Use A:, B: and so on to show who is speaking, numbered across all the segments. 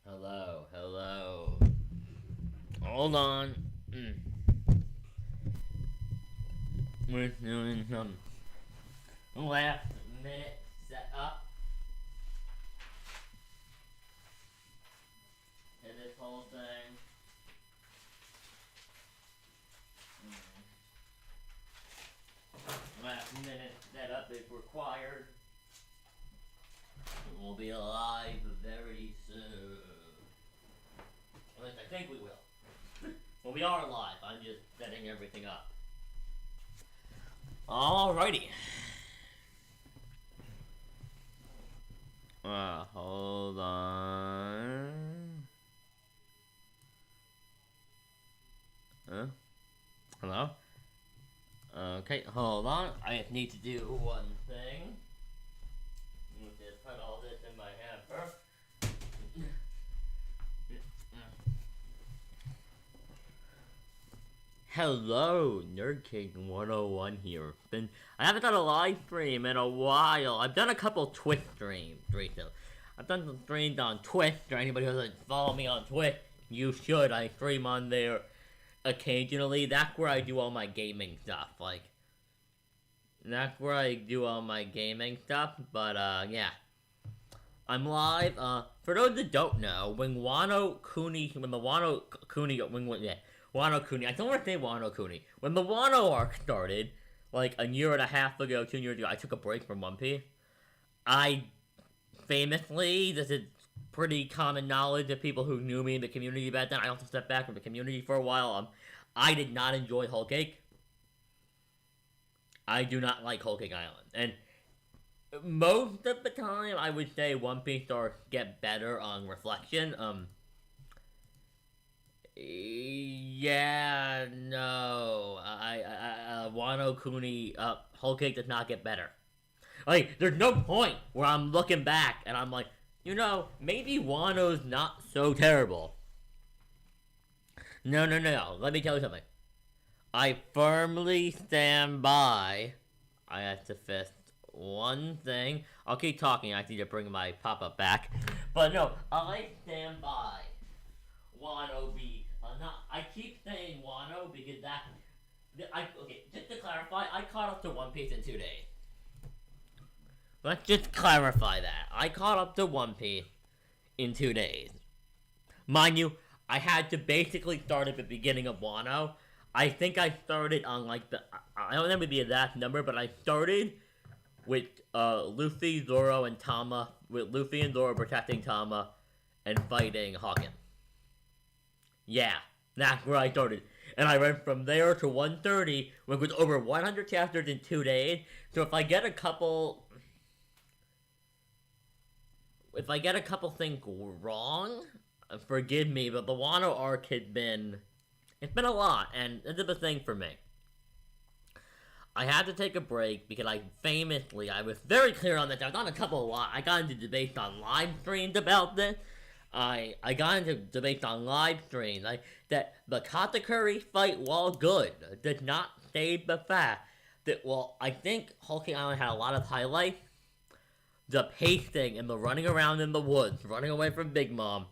A: Hello, hello. Hold on. We're doing some last minute setup to this whole thing. Last minute setup is required. We'll be live very soon. At least I think we will. Well, we are live. I'm just setting everything up. Alrighty. Hold on. Hello? Okay, hold on. I just need to do one thing. Let me just put all this in my hamper. Hello, Nerd King 101 here. I haven't done a live stream in a while. I've done a couple Twitch streams recently. I've done some streams on Twitch. For anybody who doesn't follow me on Twitch, you should. I stream on there occasionally. That's where I do all my gaming stuff. That's where I do all my gaming stuff. But yeah, I'm live. For those that don't know, when Wano Kuni, I don't want to say Wano Kuni. When the Wano arc started, like a year and a half ago, 2 years ago, I took a break from One Piece. I famously, this is pretty common knowledge of people who knew me in the community back then. I also stepped back from the community for a while. I did not enjoy Whole Cake. I do not like Whole Cake Island. And most of the time, I would say One Piece arcs get better on reflection. Yeah, no. Wano Kuni, Whole Cake does not get better. Like, there's no point where I'm looking back and I'm like, maybe Wano's not so terrible. No. Let me tell you something. I firmly stand by. I have to fist one thing. I'll keep talking. I need to bring my pop-up back. But no, I stand by Wano B. I keep saying Wano because okay, just to clarify, I caught up to One Piece in 2 days. Let's just clarify that. I caught up to One Piece in 2 days. Mind you, I had to basically start at the beginning of Wano. I think I started on I don't remember the exact number, but I started with Luffy, Zoro, and Tama, with Luffy and Zoro protecting Tama and fighting Hawkins. Yeah, that's where I started. And I went from there to 130, which was over 100 chapters in 2 days. So if I get a couple things wrong, forgive me, but the Wano arc it's been a lot, and this is the thing for me. I had to take a break because I was very clear on this. I got into debates on live streams about this. I got into debates on live streams that the Katakuri fight, while good, did not save the fact that, I think Whole Cake Island had a lot of highlights. The pacing and the running around in the woods, running away from Big Mom,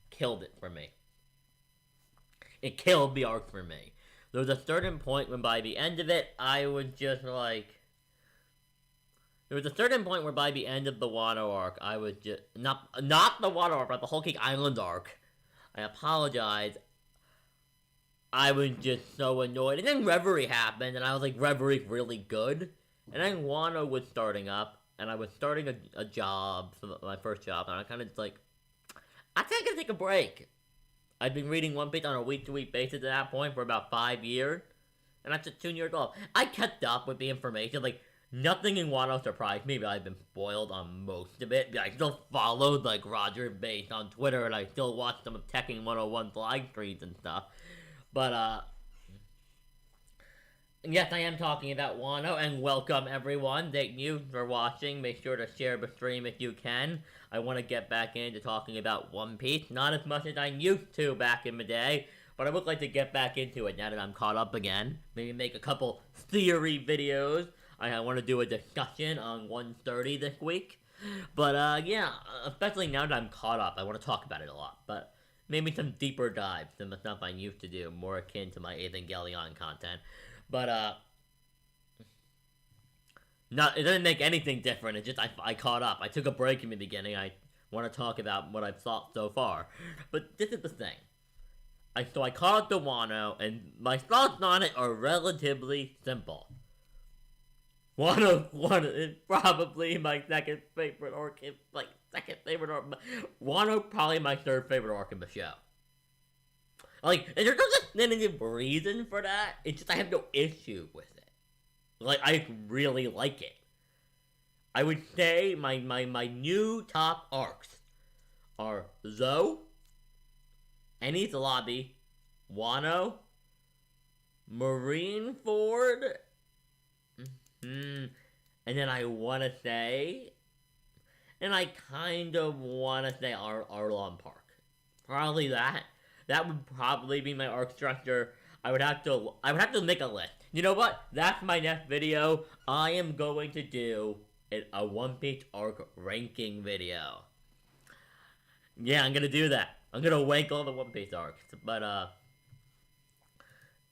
A: killed it for me. It killed the arc for me. There was a certain point when by the end of it, I was just like... There was a certain point where by the end of the Wano arc, I was just... Not the Wano arc, but the Whole Cake Island arc. I apologize. I was just so annoyed. And then Reverie happened, and I was like, Reverie's really good. And then Wano was starting up, and I was starting a job, my first job, and I kind of just like... I think I'm gonna take a break. I'd been reading One Piece on a week-to-week basis at that point for about 5 years. And that's just 2 years old. I kept up with the information, nothing in Wano surprised me, but I've been spoiled on most of it. I still followed, Roger Base on Twitter, and I still watched some of Tekken 101's live streams and stuff. But, yes, I am talking about Wano, and welcome, everyone. Thank you for watching. Make sure to share the stream if you can. I want to get back into talking about One Piece. Not as much as I used to back in the day, but I would like to get back into it now that I'm caught up again. Maybe make a couple theory videos I want to do a discussion on 130 this week. But yeah, especially now that I'm caught up, I want to talk about it a lot. But maybe some deeper dives than the stuff I used to do, more akin to my Evangelion content. But not it doesn't make anything different. It's just I caught up. I took a break in the beginning. I want to talk about what I've thought so far. But this is the thing. So I caught up to Wano, and my thoughts on it are relatively simple. Wano is probably my second favorite arc. Wano probably my third favorite arc in the show. Like, and there's no definitive reason for that. It's just I have no issue with it. Like, I really like it. I would say my new top arcs are Zoe, Enies Lobby, Wano, Marineford, and then I want to say, and I kind of want to say Arlong Park. Probably that. That would probably be my arc structure. I would have to make a list. You know what? That's my next video. I am going to do a One Piece arc ranking video. Yeah, I'm gonna do that. I'm gonna rank all the One Piece arcs. But I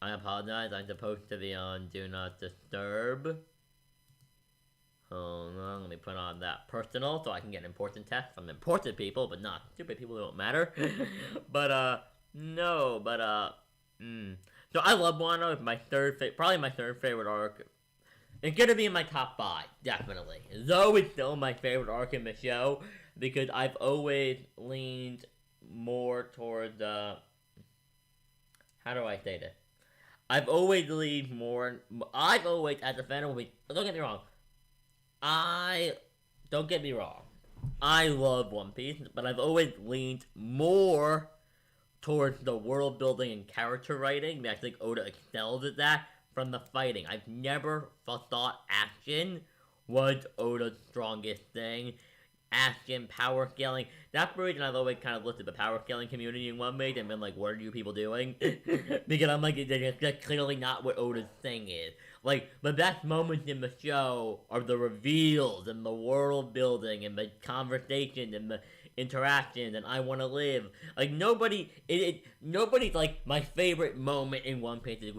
A: apologize. I'm supposed to be on Do Not Disturb. Hold on, let me put on that personal so I can get important texts from important people, but not stupid people who don't matter. So I love Wano. It's probably my third favorite arc. It's gonna be in my top 5, definitely. Though it's still my favorite arc in the show, because I've always leaned more towards, how do I say this? I've always, as a fan of don't get me wrong, don't get me wrong, I love One Piece, but I've always leaned more towards the world building and character writing. I think Oda excels at that from the fighting. I've never thought action was Oda's strongest thing. Action, power scaling. That's the reason I've always kind of looked at the power scaling community in One Piece and been like, what are you people doing? Because I'm like, that's clearly not what Oda's thing is. Like, the best moments in the show are the reveals and the world building and the conversation and the interactions and I want to live. Like, nobody's like, my favorite moment in One Piece is...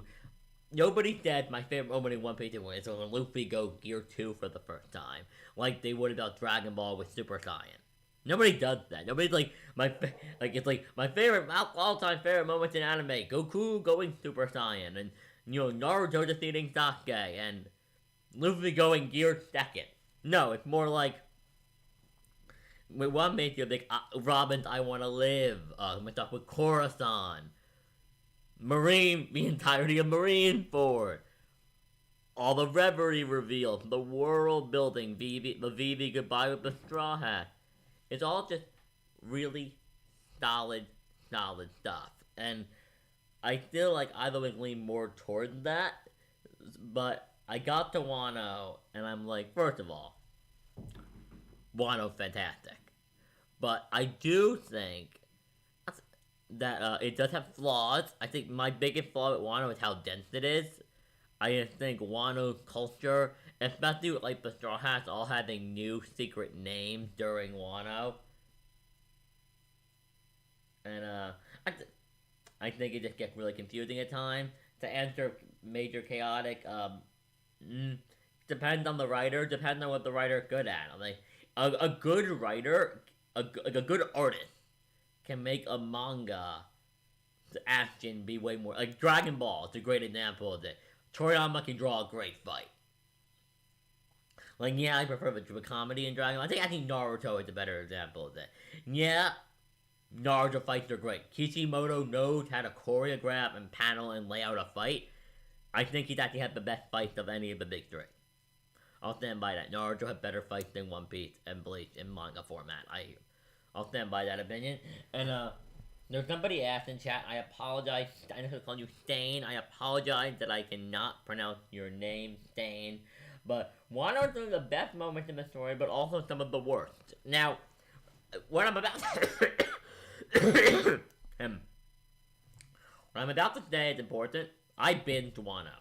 A: Nobody said my favorite moment in One Piece is when Luffy go Gear 2 for the first time. Like they would about Dragon Ball with Super Saiyan. Nobody does that. Nobody's like, it's like, my favorite, all-time favorite moments in anime. Goku going Super Saiyan. And, Naruto defeating Sasuke. And Luffy going Gear 2nd. No, it's more like, with One Piece, you're like, Robin's I Want to Live. My stuff with Coruscant. The entirety of Marineford. All the Reverie reveals, the world building, the Vivi goodbye with the Straw Hat. It's all just really solid stuff. And I feel like I've always leaned more towards that. But I got to Wano, and I'm like, first of all, Wano's fantastic. But I do think that it does have flaws. I think my biggest flaw with Wano is how dense it is. I just think Wano's culture, especially with like the Straw Hats all having new secret names during Wano. And I think it just gets really confusing at times. To answer major chaotic, depends on the writer, depends on what the writer is good at. Like, a good writer, a good artist can make a manga action be way more... Like, Dragon Ball is a great example of it. Toriyama can draw a great fight. Like, yeah, I prefer the comedy in Dragon Ball. I think Naruto is a better example of it. Yeah, Naruto fights are great. Kishimoto knows how to choreograph and panel and lay out a fight. I think he's actually had the best fights of any of the big three. I'll stand by that. Naruto had better fights than One Piece and Bleach in manga format. I'll stand by that opinion. And, there's somebody asked in chat, I apologize, I know how to call you Stain. I apologize that I cannot pronounce your name, Stain. But Wano is some of the best moments in the story, but also some of the worst. Now, what I'm about what I'm about to say is important. I binged Wano.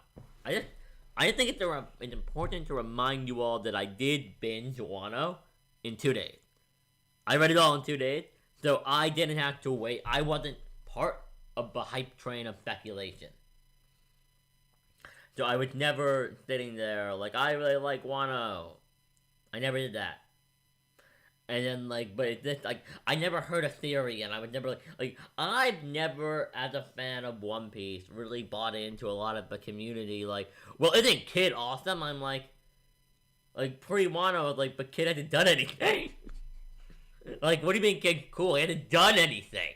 A: I think it's important to remind you all that I did binge Wano in 2 days. I read it all in 2 days, so I didn't have to wait. I wasn't part of the hype train of speculation. So I was never sitting there like, I really like Wano. I never did that. And then but it's just I never heard a theory, and I would never I've never, as a fan of One Piece, really bought into a lot of the community. Well, isn't Kid awesome? I'm pre Wano, but Kid hasn't done anything. What do you mean Kid cool? He hasn't done anything.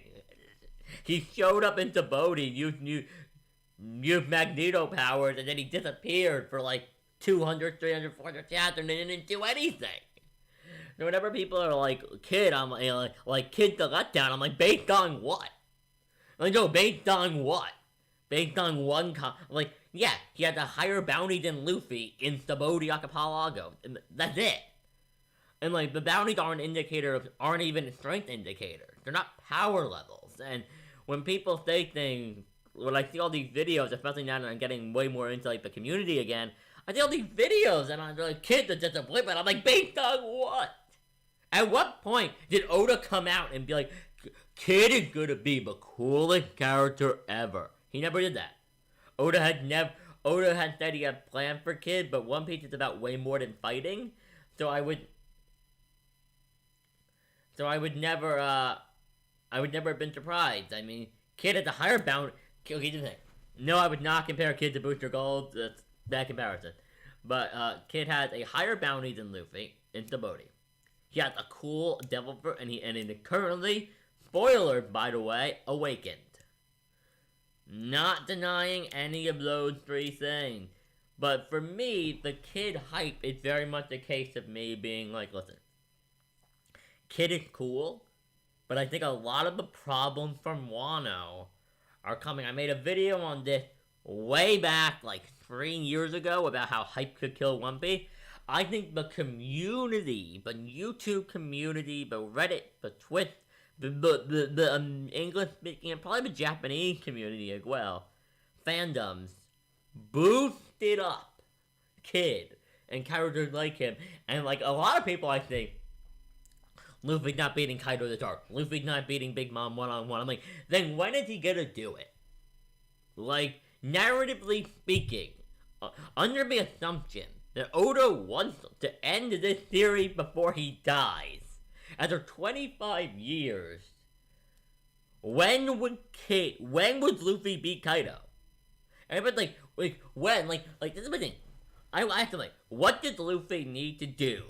A: He showed up in Djibouti, used Magneto powers, and then he disappeared for 200, 300, 400 chapters, and then didn't do anything. So whenever people are Kid, I'm Kid the letdown, I'm based on what? No, based on what? Based on one yeah, he had a higher bounty than Luffy in Djibouti Archipelago, and that's it. And the bounties aren't even strength indicators. They're not power levels. And when people say things, when I see all these videos, especially now that I'm getting way more into the community again, I see all these videos and I'm Kid the disappointment. I'm based on what? At what point did Oda come out and be Kid is gonna be the coolest character ever? He never did that. Oda had said he had planned for Kid, but One Piece is about way more than fighting. So I would never have been surprised. I mean, Kid has a higher bounty. Okay, the thing. No, I would not compare Kid to Booster Gold. That's bad comparison. But Kid has a higher bounty than Luffy in Djibouti. He has a cool devil fruit, and is currently, spoiler by the way, awakened. Not denying any of those three things. But for me, the Kid hype is very much a case of me being listen, Kid is cool, but I think a lot of the problems from Wano are coming. I made a video on this way back, 3 years ago, about how hype could kill One Piece. I think the community, the YouTube community, the Reddit, the Twitch, the English-speaking, and probably the Japanese community as well, fandoms, boosted up Kid and characters like him. And a lot of people, I think, Luffy's not beating Kaido the Dark. Luffy's not beating Big Mom one-on-one. I'm then when is he gonna do it? Narratively speaking, under the assumption that Oda wants to end this series before he dies, after 25 years, when would Luffy beat Kaido? And everyone's when? This is my thing. I asked him, what does Luffy need to do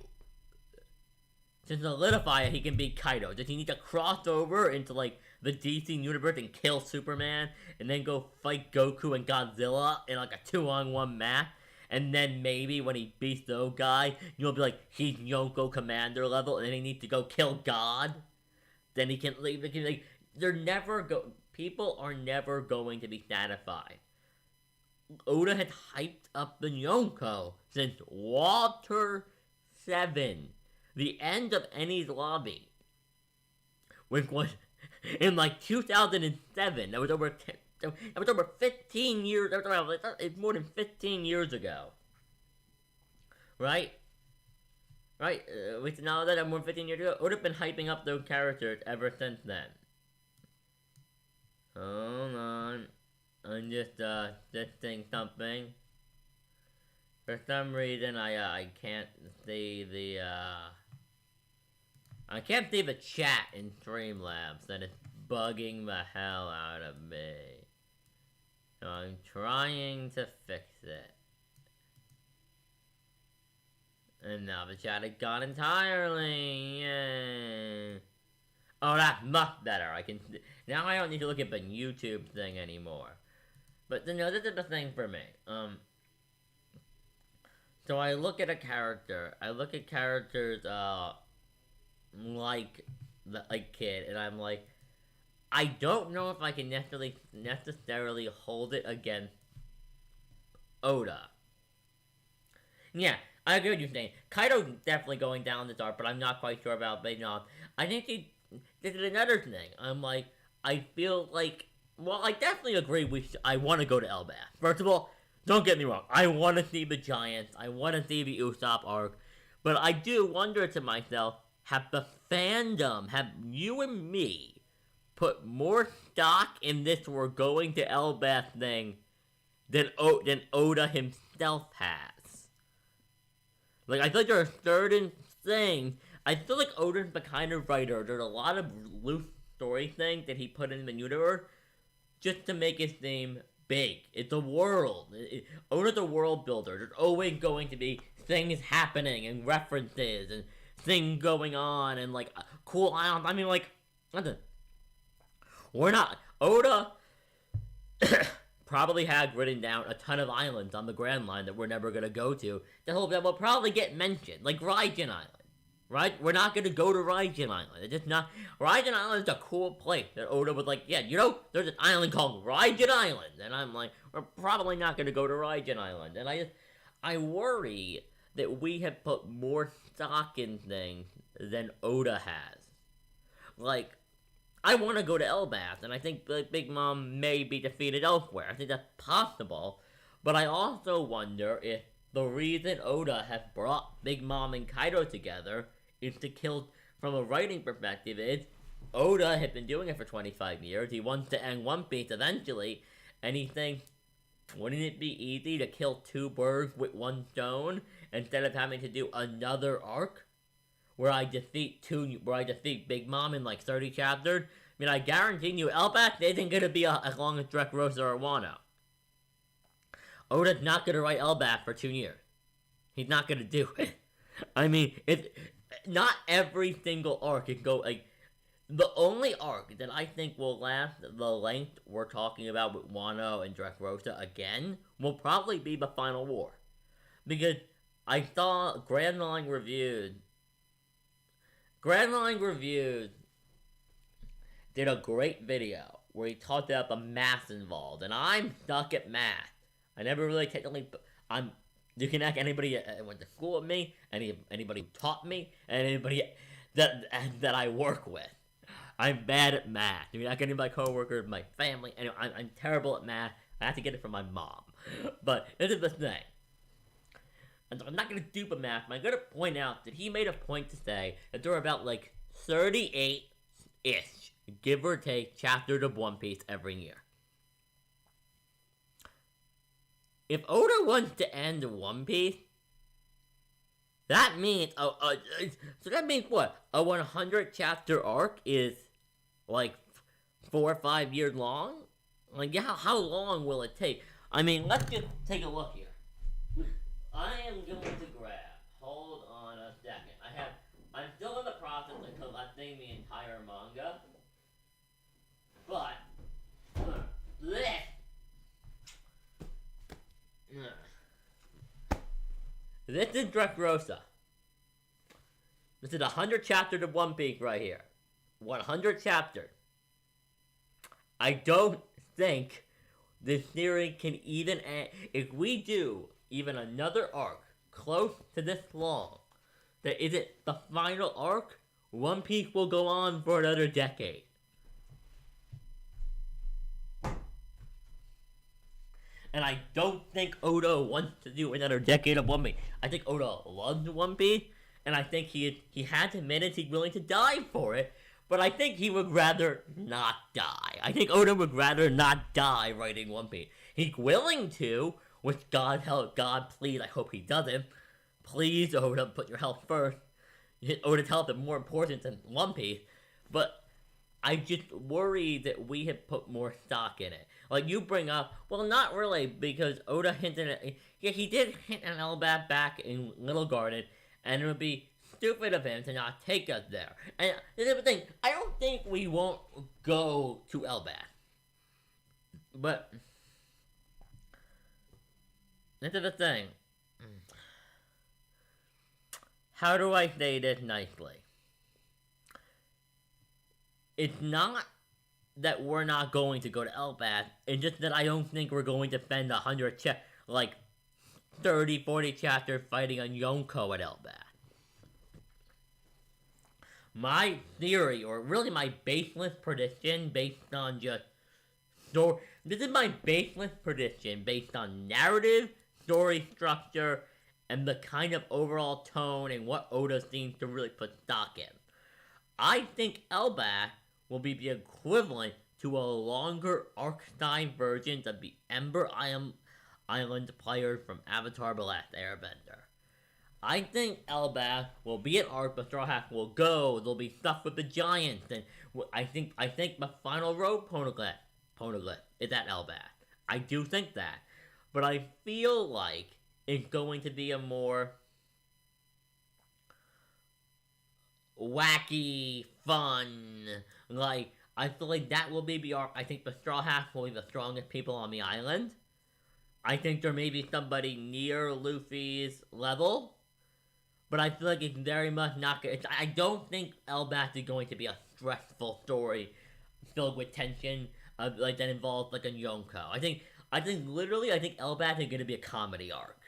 A: to solidify that he can beat Kaido? Does he need to cross over into, the DC universe and kill Superman, and then go fight Goku and Godzilla in, a 2-on-1 match? And then maybe when he beats those guys, you'll be he's Yonko Commander level, and then he needs to go kill God? Then he can leave. People are never going to be satisfied. Oda had hyped up the Yonko since Water 7. The end of Enies Lobby, which was in 2007. That was over 15 years. It's more than 15 years ago, right? Which now that I'm more than 15 years ago, would have been hyping up those characters ever since then. Hold on, I'm just testing something. For some reason, I can't see the I can't see the chat in Streamlabs, and it's bugging the hell out of me. So I'm trying to fix it. And now the chat is gone entirely. Yay. Oh, that's much better. Now I don't need to look at the YouTube thing anymore. But this is the thing for me. So I look at a character. I look at characters like Kid, and I'm I don't know if I can necessarily hold it against Oda. Yeah, I agree with you saying Kaido's definitely going down this arc, but I'm not quite sure about Bayon. I think this is another thing. I feel well, I definitely agree I want to go to Elbaf. First of all, Don't get me wrong. I want to see the Giants. I want to see the Usopp arc. But I do wonder to myself, have the fandom, have you and me, put more stock in this we're going to Elbaf thing than Oda himself has? Like, I feel like there are certain things. I feel like Oda's the kind of writer, there's a lot of loose story things that he put in the universe just to make it seem big. It's a world. Oda's a world builder. There's always going to be things happening and references and things going on and like cool islands. I mean, like, we're not. Oda probably had written down a ton of islands on the Grand Line that we're never gonna go to. That will probably get mentioned, like Raijin Island. Right? We're not gonna go to Raijin Island. It's just not. Raijin Island is a cool place that Oda was like, yeah, you know, there's an island called Raijin Island. And I'm like, we're probably not gonna go to Raijin Island. And I worry that we have put more stock in things than Oda has. Like, I want to go to Elbaf, and I think Big Mom may be defeated elsewhere. I think that's possible. But I also wonder if the reason Oda has brought Big Mom and Kaido together is to kill, from a writing perspective, is Oda has been doing it for 25 years. He wants to end One Piece eventually, and he thinks, wouldn't it be easy to kill two birds with one stone instead of having to do another arc where I defeat Big Mom in like 30 chapters? I mean, I guarantee you, Elbaf isn't gonna be as long as Dressrosa or Wano. Oda's not gonna write Elbaf for 2 years. He's not gonna do it. I mean, not every single arc can go like. The only arc that I think will last the length we're talking about with Wano and Dressrosa again will probably be the Final War. Because I saw Grand Line Reviews did a great video where he talked about the math involved, and I'm stuck at math. I never really technically. You can ask anybody that went to school with me, anybody who taught me, and anybody that I work with. I'm bad at math. I mean, I can any of my coworkers, my family, and I'm terrible at math. I have to get it from my mom. But this is the thing. And so I'm not going to do the math, but I'm going to point out that he made a point to say that there are about like 38-ish, give or take, chapters of One Piece every year. If Oda wants to end One Piece, that means, so that means what? A 100 chapter arc is like 4 or 5 years long? Like, yeah, how long will it take? I mean, let's just take a look here. I am going to grab, hold on a second. I'm still in the process of collecting the entire manga. But, this is Dressrosa. This is 100 chapters of One Piece right here. 100 chapters. I don't think this series can even end. If we do even another arc close to this long, that isn't the final arc, One Piece will go on for another decade. And I don't think Oda wants to do another decade of One Piece. I think Oda loves One Piece, and I think he has admitted he's willing to die for it, but I think he would rather not die. I think Oda would rather not die writing One Piece. He's willing to, which God please, I hope he doesn't. Please, Oda, put your health first. Oda's health is more important than One Piece, but I just worry that we have put more stock in it. Like you bring up, well, not really, because Oda hinted at, yeah, he did hint an Elbaf back in Little Garden, and it would be stupid of him to not take us there. And the other thing, I don't think we won't go to Elbaf. But this is the thing. How do I say this nicely? It's not that we're not going to go to Elbaf, it's just that I don't think we're going to spend 30, 40 chapters fighting on Yonko at Elbaf. My theory, or really my baseless prediction, based on just This is my baseless prediction based on narrative, story structure, and the kind of overall tone and what Oda seems to really put stock in. I think Elbaf will be the equivalent to a longer arc-style version of the Island players from Avatar: The Last Airbender. I think Elbaf will be an arc, but Straw Hat will go. They'll be stuck with the giants, and I think the final road Poneglyph is at Elbaf. I do think that, but I feel like it's going to be a more wacky, fun. Like, I feel like that will be the arc. I think the Straw Hats will be the strongest people on the island. I think there may be somebody near Luffy's level, but I feel like it's very much not good. I don't think Elbaf is going to be a stressful story filled with tension, like that involves like a Yonko. I think Elbaf is going to be a comedy arc.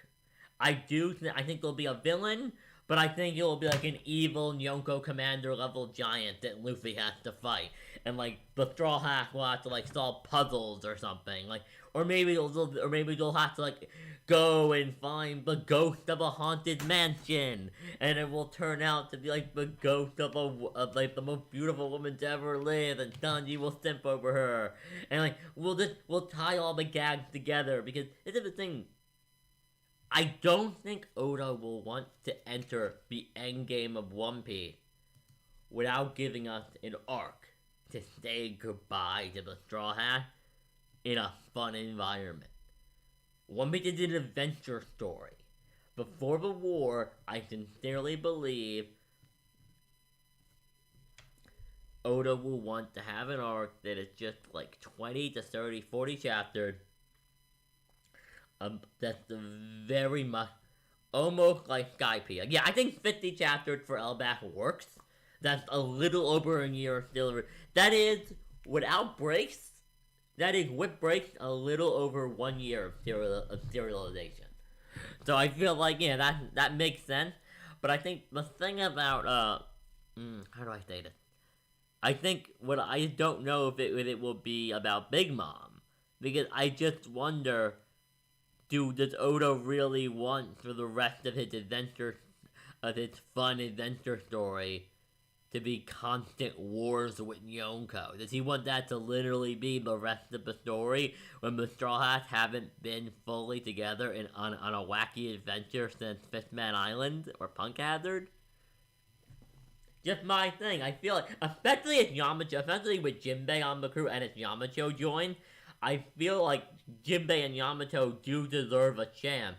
A: I think there'll be a villain, but I think it'll be like an evil Yonko commander level giant that Luffy has to fight, and like the Straw Hat will have to like solve puzzles or something, like, or maybe they'll have to like go and find the ghost of a haunted mansion, and it will turn out to be like the ghost of like the most beautiful woman to ever live, and Sanji will simp over her, and like we'll tie all the gags together because this is the thing. I don't think Oda will want to enter the endgame of One Piece without giving us an arc to say goodbye to the Straw Hat in a fun environment. One Piece is an adventure story. Before the war, I sincerely believe Oda will want to have an arc that is just like 20 to 30, 40 chapters. That's very much almost like Skypiea. Yeah, I think 50 chapters for Elbaf works. That's a little over a year still. That is without breaks. That is with breaks a little over 1 year of serialization. So I feel like that makes sense. But I think the thing about how do I say this? I think what I don't know if it will be about Big Mom, because I just wonder. Does Oda really want for the rest of his fun adventure story, to be constant wars with Yonko? Does he want that to literally be the rest of the story when the Straw Hats haven't been fully together on a wacky adventure since Fishman Island or Punk Hazard? Just my thing. I feel like, especially with Jinbei on the crew and if Yamato joined, I feel like Jinbei and Yamato do deserve a chance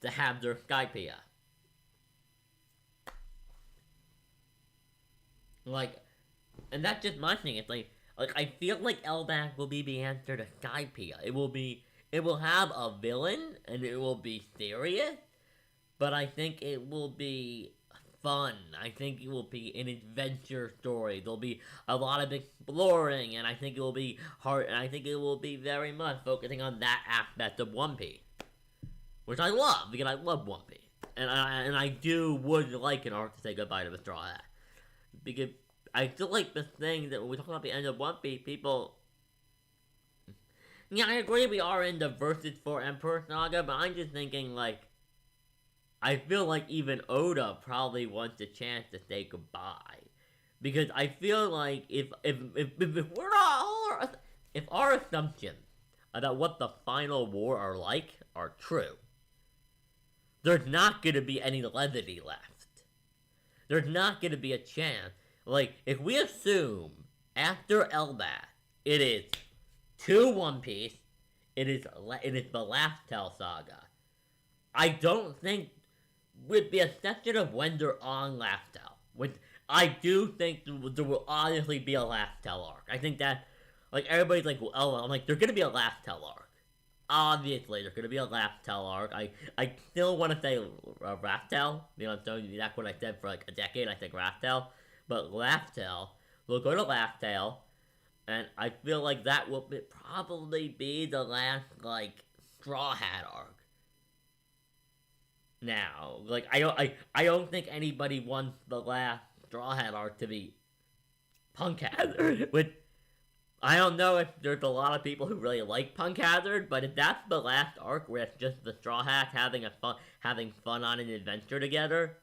A: to have their Skypiea. Like, and that's just my thing. It's like I feel like Elbaf will be the answer to Skypiea. It will have a villain and it will be serious, but I think it will be fun. I think it will be an adventure story. There'll be a lot of exploring, and I think it will be hard, and I think it will be very much focusing on that aspect of One Piece, which I love, because I love One Piece. And I would like an arc to say goodbye to the Straw Hat. Because I feel like the thing that when we talk about the end of One Piece, people... Yeah, I agree we are in the Versus for Emperor saga, but I'm just thinking, like, I feel like even Oda probably wants a chance to say goodbye, because I feel like if our assumptions about what the final war are like are true, there's not gonna be any levity left. There's not gonna be a chance. Like, if we assume after Elbaf, it is 2 One Piece, it is the Laugh Tale saga. I don't think, with the exception of when they're on Laugh Tale, which I do think there will obviously be a Laugh Tale arc. I think that, like, everybody's like, well, I'm like, there's gonna be a Laugh Tale arc. Obviously, there's gonna be a Laugh Tale arc. I still want to say Laugh Tale. You know, that's what I said for like a decade. I think Laugh Tale, but Laugh Tale. We'll go to Laugh Tale, and I feel like that will probably be the last like Straw Hat arc. Now, like, I don't think anybody wants the last Straw Hat arc to be Punk Hazard. Which I don't know if there's a lot of people who really like Punk Hazard, but if that's the last arc where it's just the Straw Hats having fun on an adventure together,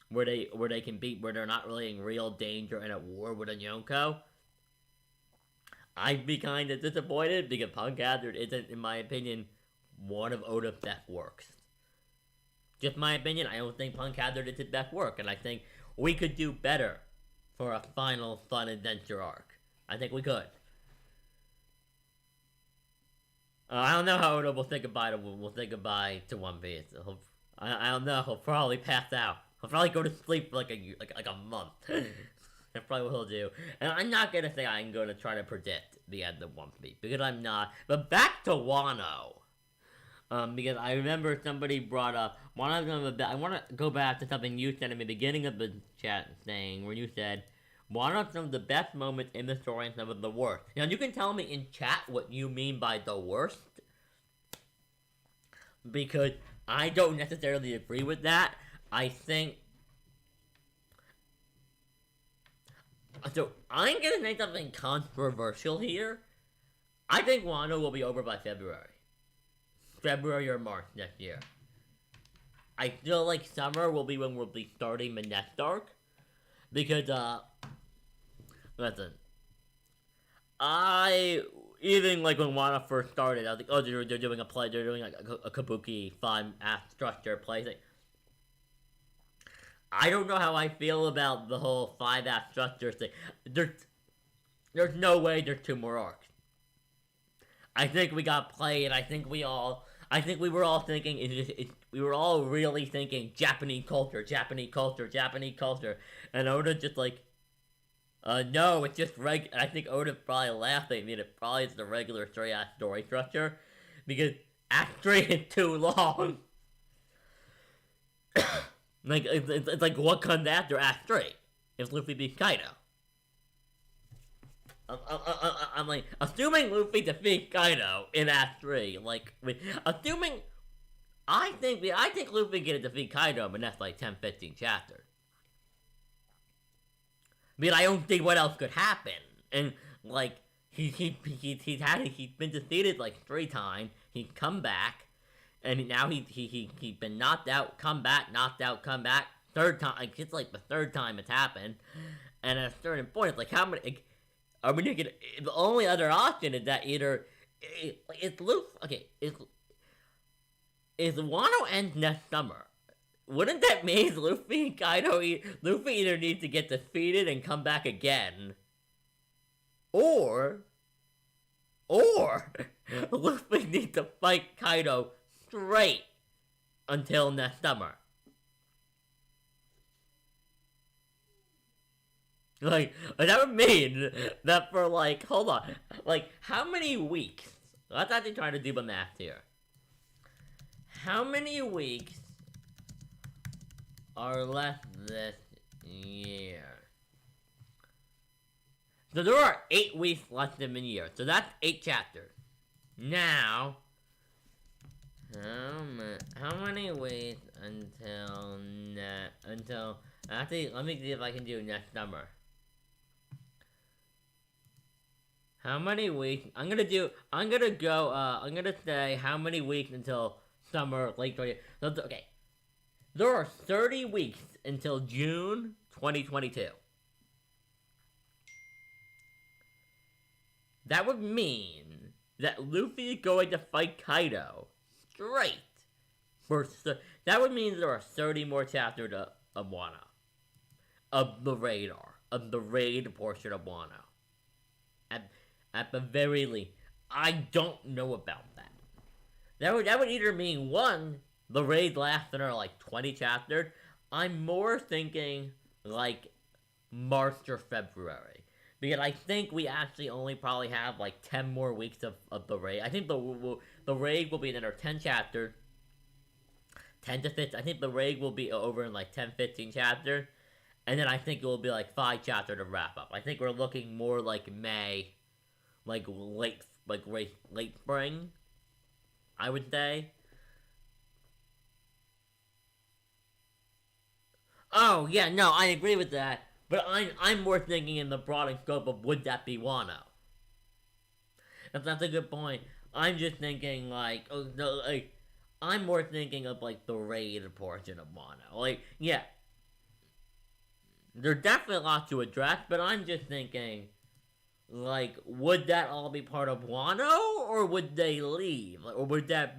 A: where they can be where they're not really in real danger and at war with a Yonko, I'd be kind of disappointed because Punk Hazard isn't, in my opinion, one of Oda's best works. Just my opinion, I don't think Punk Hazard is his best work, and I think we could do better for a final fun adventure arc. I think we could. I don't know how Oda will say goodbye to One Piece. I don't know. He'll probably pass out. He'll probably go to sleep for like a month. That's probably what he'll do. And I'm not gonna say I'm gonna try to predict the end of One Piece because I'm not. But back to Wano. Because I remember somebody brought up one of them. I want to go back to something you said in the beginning of the chat thing, where you said one of some of the best moments in the story and some of the worst. Now you can tell me in chat what you mean by the worst, because I don't necessarily agree with that. I think so. I'm gonna say something controversial here. I think Wano will be over by February or March next year. I feel like summer will be when we'll be starting the next arc. Because, listen. Even like when Wano first started, I was like, oh, they're doing a play, they're doing like a Kabuki 5-act structure play thing. I don't know how I feel about the whole 5-act structure thing. There's no way there's 2 more arcs. I think we got played. I think we were all thinking. We were all really thinking Japanese culture, and Oda just like, no, it's just I think Oda probably laughing. I mean, it probably is the regular story structure, because Act 3 is too long. Like it's like what comes after Act 3? If Luffy beats Kaido. I'm like, assuming Luffy defeats Kaido in Act 3, like, assuming, I think Luffy gonna defeat Kaido in the next, like, 10-15 chapters. I mean, I don't think what else could happen, and, like, he's been defeated, like, 3 times, he's come back, and now he's been knocked out, come back, 3rd time, like, it's, like, the 3rd time it's happened, and at a certain point, it's like, how many, like, are we gonna? The only other option is that either it's Luffy. Okay, is Wano ends next summer? Wouldn't that mean Luffy and Kaido? Luffy either needs to get defeated and come back again, or Luffy needs to fight Kaido straight until next summer. Like, that would mean that for, like, hold on, like, how many weeks? Let's actually try to do the math here. How many weeks are left this year? So there are 8 weeks left in the year, so that's 8 chapters. Now, how many weeks until, actually, let me see if I can do next summer. How many weeks? I'm gonna say how many weeks until summer, late 20. Okay. There are 30 weeks until June 2022. That would mean that Luffy is going to fight Kaido straight. That would mean there are 30 more chapters of Wano. Of the raid portion of Wano. At the very least, I don't know about that. That would either mean, one, the raid lasts another like 20 chapters. I'm more thinking like March or February, because I think we actually only probably have like 10 more weeks of the raid. I think the raid will be another 10 chapters, 10 to 15. I think the raid will be over in like 10-15 chapters, and then I think it will be like 5 chapters to wrap up. I think we're looking more like May. Like late spring, I would say. Oh yeah, no, I agree with that. But I'm more thinking in the broader scope of would that be Wano? That's a good point. I'm just thinking like, oh, no, like, I'm more thinking of like the raid portion of Wano. Like, yeah, there's definitely a lot to address, but I'm just thinking, like, would that all be part of Wano, or would they leave, like, or would that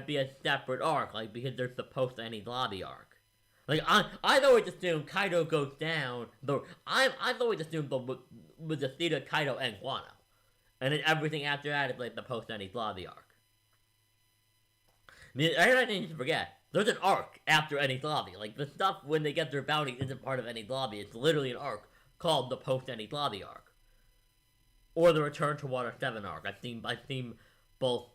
A: be a separate arc, like because there's the post-ending lobby arc. Like I've always assumed Kaido goes down. I've always assumed the defeat Kaido and Wano, and then everything after that is like the post-ending lobby arc. I mean, I need to forget. There's an arc after Eni's Lobby. Like, the stuff when they get their bounty isn't part of Eni's Lobby. It's literally an arc called the post-Eni's Lobby arc. Or the Return to Water 7 arc. I've seen both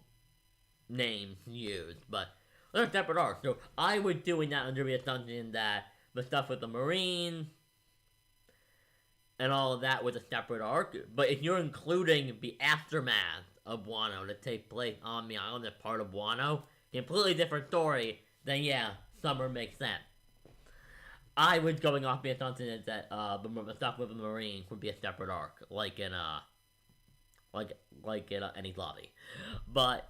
A: names used, but they're separate arcs. So I was doing that under the assumption that the stuff with the Marine and all of that was a separate arc. But if you're including the aftermath of Wano to take place on the island as part of Wano, completely different story, then yeah, Summer makes sense. I was going off the assumption that the stuff with the Marines would be a separate arc, like in Eni's Lobby. But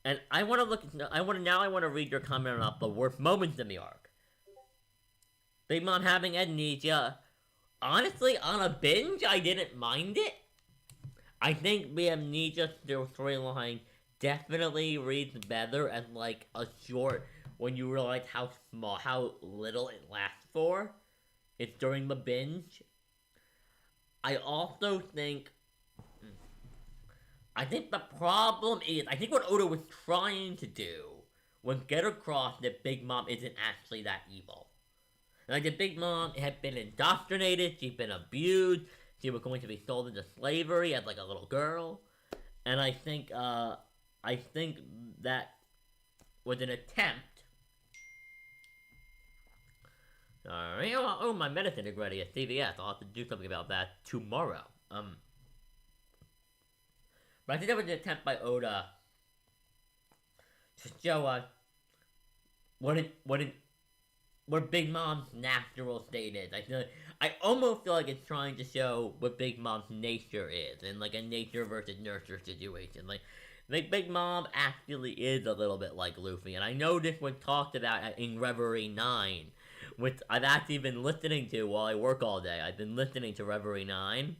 A: and I want to read your comment about the worst moments in the arc. Big Mom having amnesia. Honestly, on a binge, I didn't mind it. I think the amnesia storyline definitely reads better as like a short when you realize how little it lasts for. It's during the binge. I also think the problem is, I think what Oda was trying to do was get across that Big Mom isn't actually that evil. Like, the Big Mom had been indoctrinated, she'd been abused, she was going to be sold into slavery as like a little girl, and I think that was an attempt. Alright, oh, my medicine is ready at CVS. I'll have to do something about that tomorrow. But I think that was an attempt by Oda to show us what Big Mom's natural state is. I almost feel like it's trying to show what Big Mom's nature is, in like a nature versus nurture situation. Like Big Mom actually is a little bit like Luffy, and I know this was talked about in Reverie 9, which I've actually been listening to while I work all day. I've been listening to Reverie 9.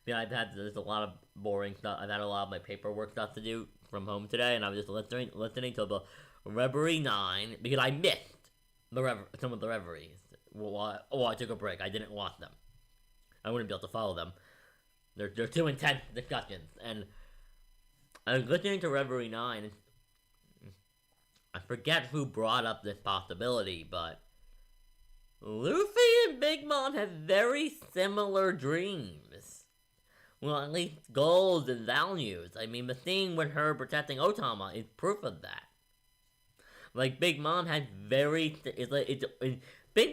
A: There's a lot of boring stuff. I've had a lot of my paperwork stuff to do from home today, and I was just listening to the Reverie 9 because I missed some of the Reveries. Well, I took a break. I didn't watch them. I wouldn't be able to follow them. They're too intense discussions, and I was listening to Reverie 9, and I forget who brought up this possibility, but Luffy and Big Mom have very similar dreams. Well, at least goals and values. I mean, the scene with her protecting Otama is proof of that. Like, Big Mom has Big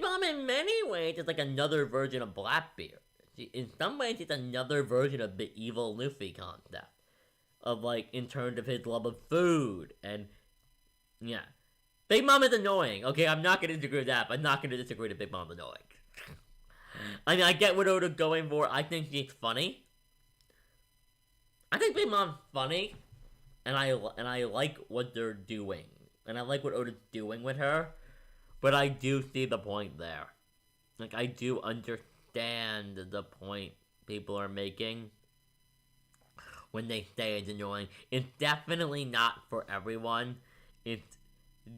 A: Mom in many ways is like another version of Blackbeard. In some ways, it's another version of the evil Luffy concept. Of, like, in terms of his love of food, and, yeah. Big Mom is annoying. Okay, I'm not gonna disagree with that, but I'm not gonna disagree that Big Mom's annoying. I mean, I get what Oda's going for. I think she's funny. I think Big Mom's funny, and I like what they're doing. And I like what Oda's doing with her, but I do see the point there. Like, I do understand the point people are making when they say it's annoying. It's definitely not for everyone. It's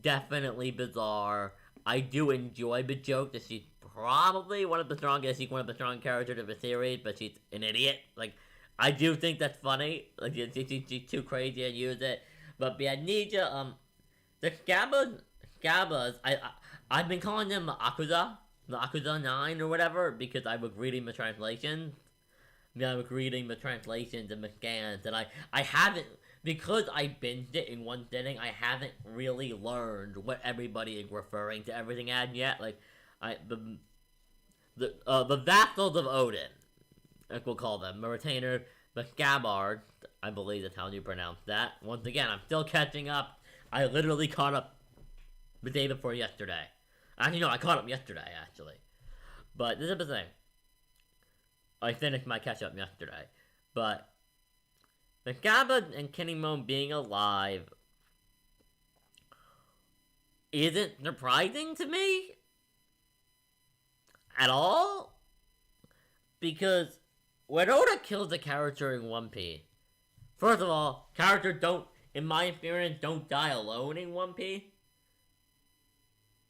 A: definitely bizarre. I do enjoy the joke that she's probably one of the strongest characters of the series, but she's an idiot. Like, I do think that's funny. Like, she's too crazy to use it. But the amnesia, the Scabbas, I've been calling them the Akuza 9 or whatever, because I was reading the translations. I was reading the translations and the scans, and I haven't, because I binged it in one sitting, I haven't really learned what everybody is referring to everything as yet. Like, the vassals of Odin, like we'll call them, the retainer, the Scabbards, I believe that's how you pronounce that. Once again, I'm still catching up. I literally caught up the day before yesterday. Actually, no, I caught up yesterday, actually. But this is the thing. I finished my catch-up yesterday. But The Gabba and Kinemon being alive isn't surprising to me at all, because when Oda kills a character in One Piece, first of all, characters don't, in my experience, don't die alone in One Piece.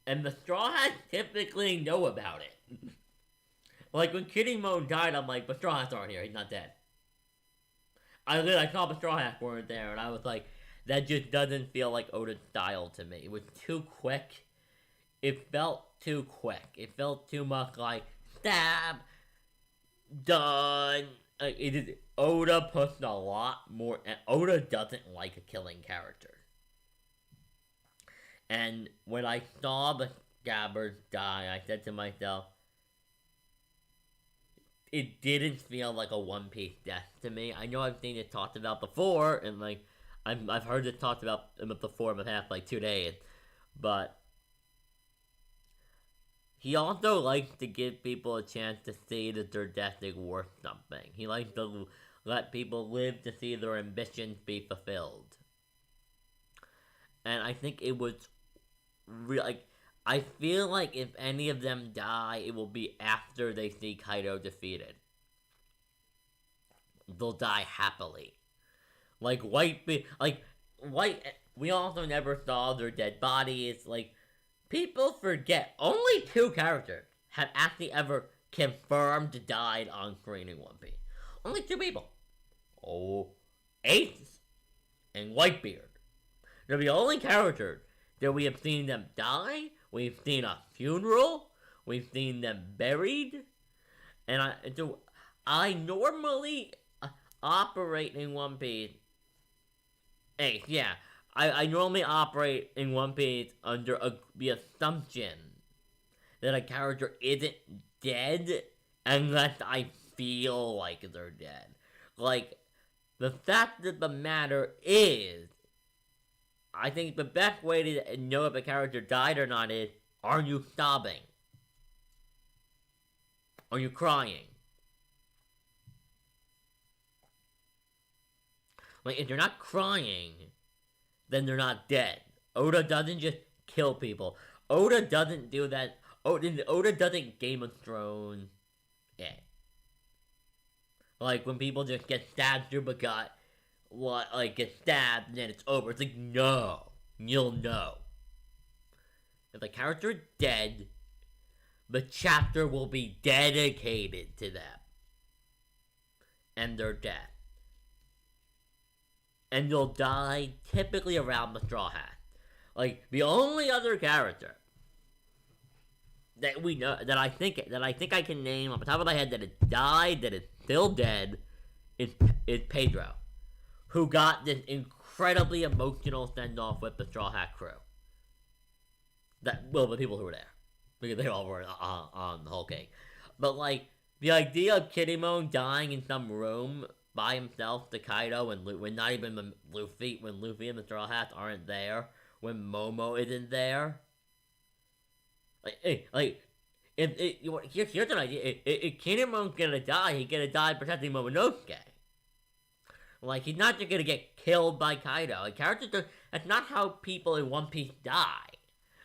A: And the Straw Hats typically know about it. Like when Kinemon died, I'm like, but Straw Hats aren't here, he's not dead. I saw the Straw Hats weren't there, and I was like, that just doesn't feel like Oda's style to me. It was too quick. It felt too quick. It felt too much like, stab, done. Oda puts a lot more, and Oda doesn't like a killing character. And when I saw the Gabbers die, I said to myself, it didn't feel like a One Piece death to me. I know I've seen it talked about before, and like I've heard it talked about before in the past like 2 days, but he also likes to give people a chance to see that their death is worth something. He likes to let people live to see their ambitions be fulfilled. And I think it was like, I feel like if any of them die, it will be after they see Kaido defeated. They'll die happily. Like White, we also never saw their dead bodies. Like, people forget, only 2 characters have actually ever confirmed died on screen in One Piece. Only 2 people. Oh, Ace and Whitebeard. They're the only characters that we have seen them die. We've seen a funeral. We've seen them buried. And I normally operate in One Piece. Hey, yeah. I normally operate in One Piece under the assumption that a character isn't dead unless I feel like they're dead. Like, the fact of the matter is, I think the best way to know if a character died or not is, are you sobbing? Are you crying? Like, if you're not crying, then they're not dead. Oda doesn't just kill people. Oda doesn't do that. Oda doesn't Game of Thrones it. Like, when people just get stabbed through the gut, like, get stabbed and then it's over. It's like, no. You'll know. If the character is dead, the chapter will be dedicated to them. And their death. And you'll die typically around the Straw Hat. Like, the only other character that we know, that I think I can name off the top of my head that has died, that is still dead, is Pedro, who got this incredibly emotional send-off with the Straw Hat crew. The people who were there, because they all were on the whole cake. But like, the idea of Kinemon dying in some room by himself to Kaido, and when not even Luffy and the Straw Hats aren't there, when Momo isn't there. Here's an idea. If Kinemon's gonna die, he's gonna die protecting Momonosuke. Like, he's not just gonna get killed by Kaido. Like, that's not how people in One Piece die.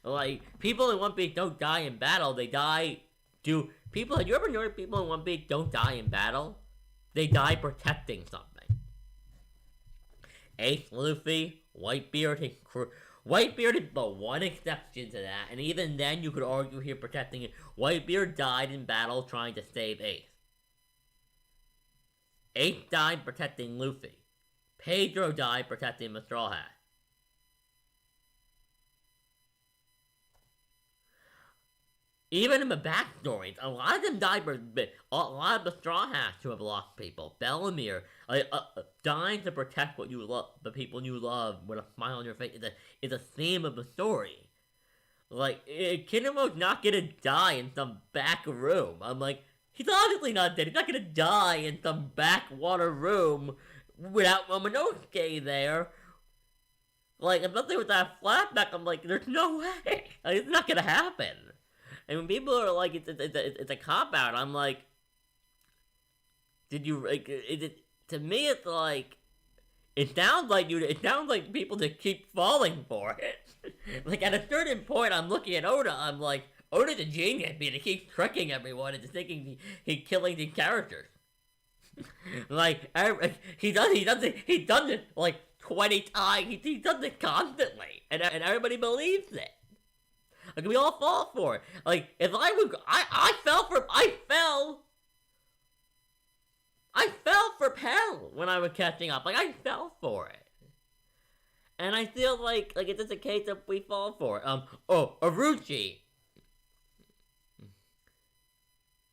A: Like, people in One Piece don't die in battle, have you ever noticed people in One Piece don't die in battle? They die protecting something. Ace, Luffy, Whitebeard, and crew. Whitebeard is the one exception to that, and even then you could argue here protecting it. Whitebeard died in battle trying to save Ace. Ace died protecting Luffy. Pedro died protecting the Straw Hat. Even in the backstories, a lot of them died, a lot of the Straw Hats who have lost people. Bellamere, dying to protect what you love, the people you love, with a smile on your face, is a theme of the story. Like, Kinemon's not gonna die in some back room. I'm like, he's obviously not dead. He's not gonna die in some backwater room without Momonosuke there. Like, especially with that flashback, I'm like, there's no way. Like, it's not gonna happen. And when people are like, it's a cop-out, I'm like, to me it's like, It sounds like people just keep falling for it. Like, at a certain point, I'm looking at Oda, I'm like, Oda's a genius, because he keeps tricking everyone into thinking he's killing these characters. Like, he does it like 20 times. He does it constantly, and everybody believes it. Like, we all fall for it. Like, if I fell for Pell when I was catching up. Like, I fell for it. And I feel like it's just a case of we fall for it. Orochi.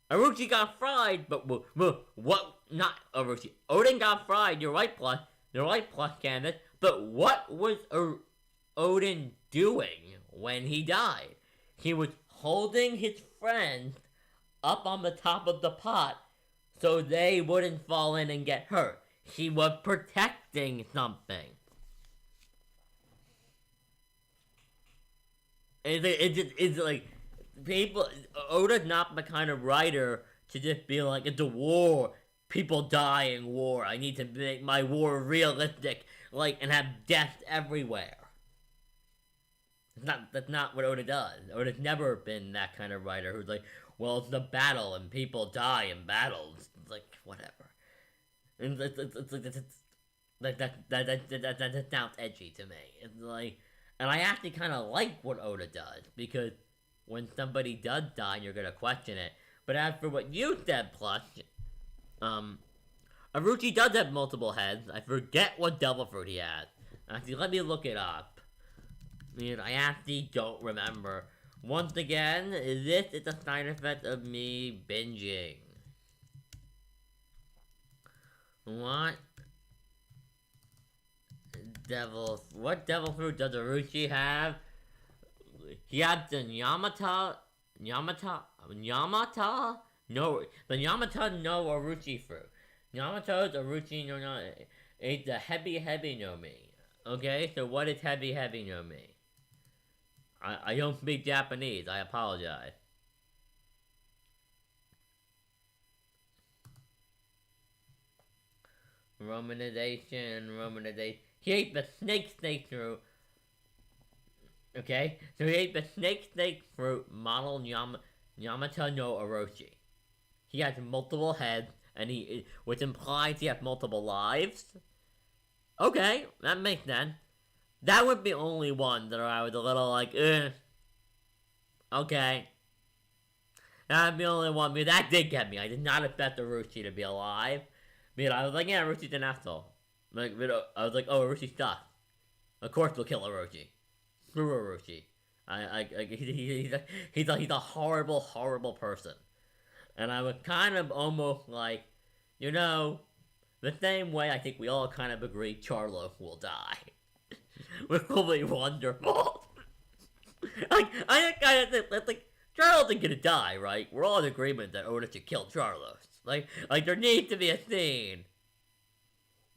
A: Orochi got fried, but what? Not Orochi. Odin got fried. You're right, plus Candace. But what was Odin doing when he died? He was holding his friends up on the top of the pot so they wouldn't fall in and get hurt. He was protecting something. It's like, people, Oda's not the kind of writer to just be like, it's a war, people die in war, I need to make my war realistic, like, and have death everywhere. That's not what Oda does. Oda's never been that kind of writer who's like, well, it's a battle and people die in battles. It's like, whatever. And that sounds edgy to me. It's like, and I actually kind of like what Oda does, because when somebody does die, you're gonna question it. But as for what you said, Plus, Orochi does have multiple heads. I forget what devil fruit he has. Actually, let me look it up. I actually don't remember. Once again, this is a side effect of me binging. What devil fruit does Orochi have? He has the Yamata? No, the Yamata no Orochi fruit. Yamato's Orochi no, it's the heavy no mi. Okay, so what is heavy no mi? I don't speak Japanese, I apologize. Romanization. He ate the snake fruit. Okay, so he ate the snake fruit model Yamata no Orochi. He has multiple heads, and which implies he has multiple lives. Okay, that makes sense. That would be the only one that I was a little like, okay. That'd be the only one. That did get me. I did not expect Orochi to be alive. I was like, yeah, Oroshi's an asshole. I was like, oh, Oroshi's stuck. Of course we'll kill Orochi. Screw Orochi. He's a horrible person. And I was kind of almost like, the same way I think we all kind of agree Charlo will die. Which will be wonderful. I kind of think that's like, Charlo isn't gonna die, right? We're all in agreement that Oda should kill Charlo. Like there needs to be a scene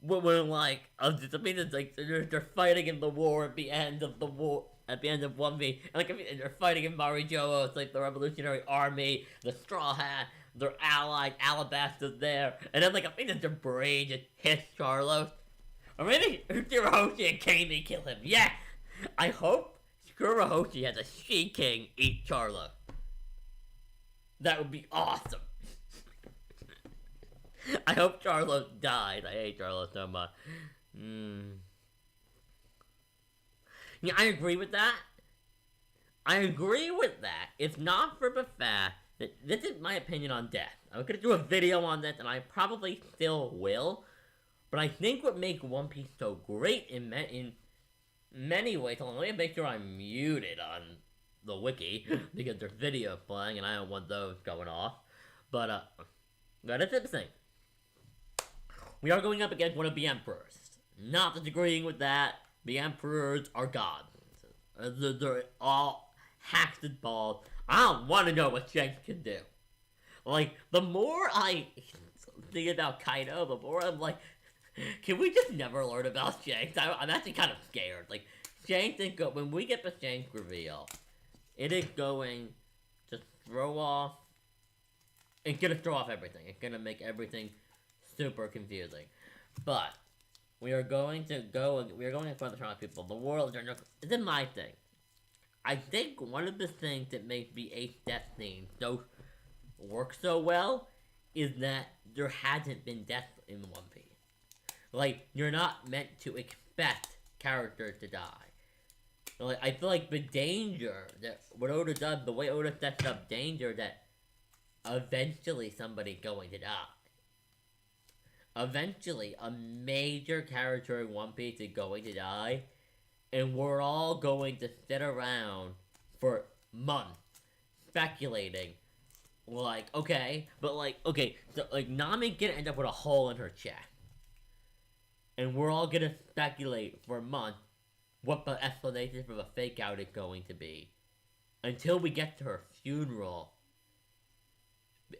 A: where it's like they're fighting in the war at the end of 1V, and they're fighting in Marijoa. It's like the Revolutionary Army, the Straw Hat, their allies, Alabaster's there, and then their brain just hits Charlo. Or maybe Shirahoshi and Kami kill him. Yeah! I hope Shirahoshi has a She-King eat Charlo. That would be awesome. I hope Charlo died. I hate Charlo so much. Yeah, I agree with that. If not for the fact that this is my opinion on death. I'm gonna do a video on this, and I probably still will. But I think what makes One Piece so great in many ways. Hold on, let me make sure I'm muted on the wiki because there's video playing, and I don't want those going off. But that is the thing. We are going up against one of the emperors. Not disagreeing with that. The emperors are gods. They're all hacked and bald. I don't want to know what Shanks can do. Like, the more I think about Kaido, the more I'm like, can we just never learn about Shanks? I'm actually kind of scared. Like, Shanks is when we get the Shanks reveal, it is going to throw off. It's gonna throw off everything. It's gonna make everything super confusing. But We are going to find the Toronto people. The world are not. This is my thing. I think one of the things that makes the 8th death scene work so well is that there hasn't been death in One Piece. Like, you're not meant to expect characters to die. Like, I feel like the danger that what Oda does, the way Oda sets up danger that eventually somebody's going to die. Eventually, a major character in One Piece is going to die, and we're all going to sit around for months speculating. Like, okay, so, like, Nami gonna end up with a hole in her chest. And we're all gonna speculate for months what the explanation for the fake out is going to be. Until we get to her funeral.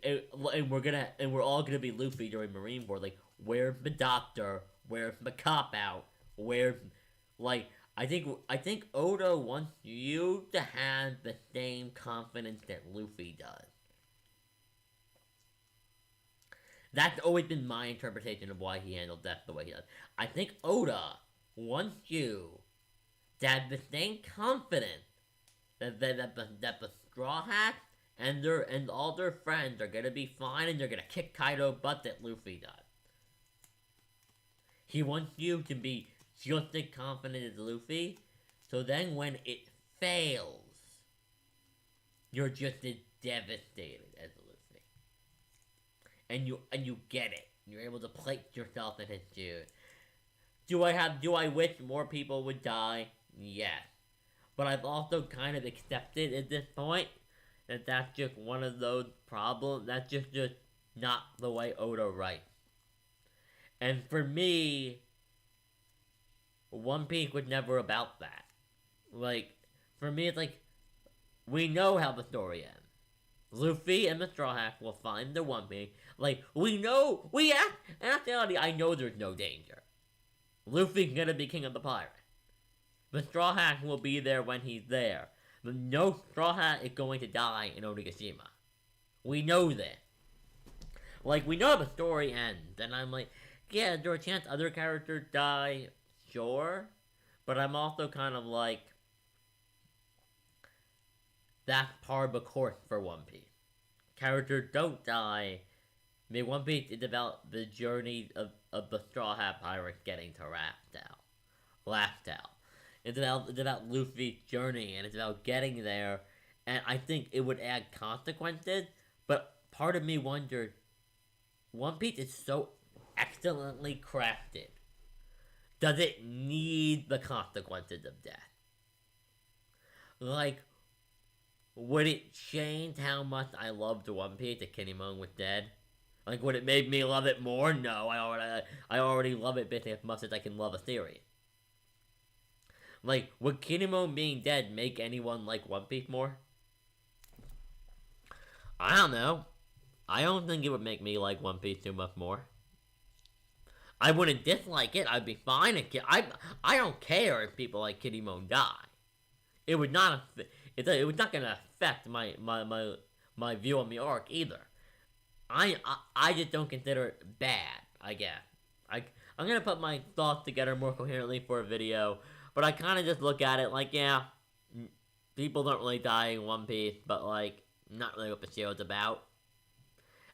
A: And we're all gonna be Luffy during Marineford. Like, where's the doctor? Where's the cop out? Where's, like, I think Oda wants you to have the same confidence that Luffy does. That's always been my interpretation of why he handled death the way he does. I think Oda wants you to have the same confidence that the Straw Hats and all their friends are gonna be fine and they're gonna kick Kaido butt that Luffy does. He wants you to be just as confident as Luffy, so then when it fails, you're just as devastated as Luffy. And you get it. You're able to place yourself in his shoes. Do I wish more people would die? Yes. But I've also kind of accepted at this point that that's just one of those problems. That's just not the way Oda writes. And for me, One Piece was never about that. Like, for me, it's like, we know how the story ends. Luffy and the Straw Hats will find the One Piece. Like, in actuality, I know there's no danger. Luffy's gonna be king of the pirates. The Straw Hat will be there when he's there. But no Straw Hat is going to die in Onigashima. We know that. Like, we know how the story ends. And I'm like, yeah, is there a chance other characters die? Sure. But I'm also kind of like, that's par the course for One Piece. Characters don't die. I mean, One Piece is about the journey of the Straw Hat Pirates getting to Raftel. It's about Luffy's journey, and it's about getting there, and I think it would add consequences, but part of me wondered, One Piece is so excellently crafted. Does it need the consequences of death? Like, would it change how much I loved One Piece if Kinemon was dead? Like, would it make me love it more? No, I already love it basically as much as I can love a series. Like, would Kinemon being dead make anyone like One Piece more? I don't know. I don't think it would make me like One Piece too much more. I wouldn't dislike it. I'd be fine. I don't care if people like Kinemon die. It would not. It was not gonna affect my view on the arc either. I just don't consider it bad. I guess. I'm gonna put my thoughts together more coherently for a video, but I kind of just look at it like, yeah, people don't really die in One Piece, but like, not really what the show's about.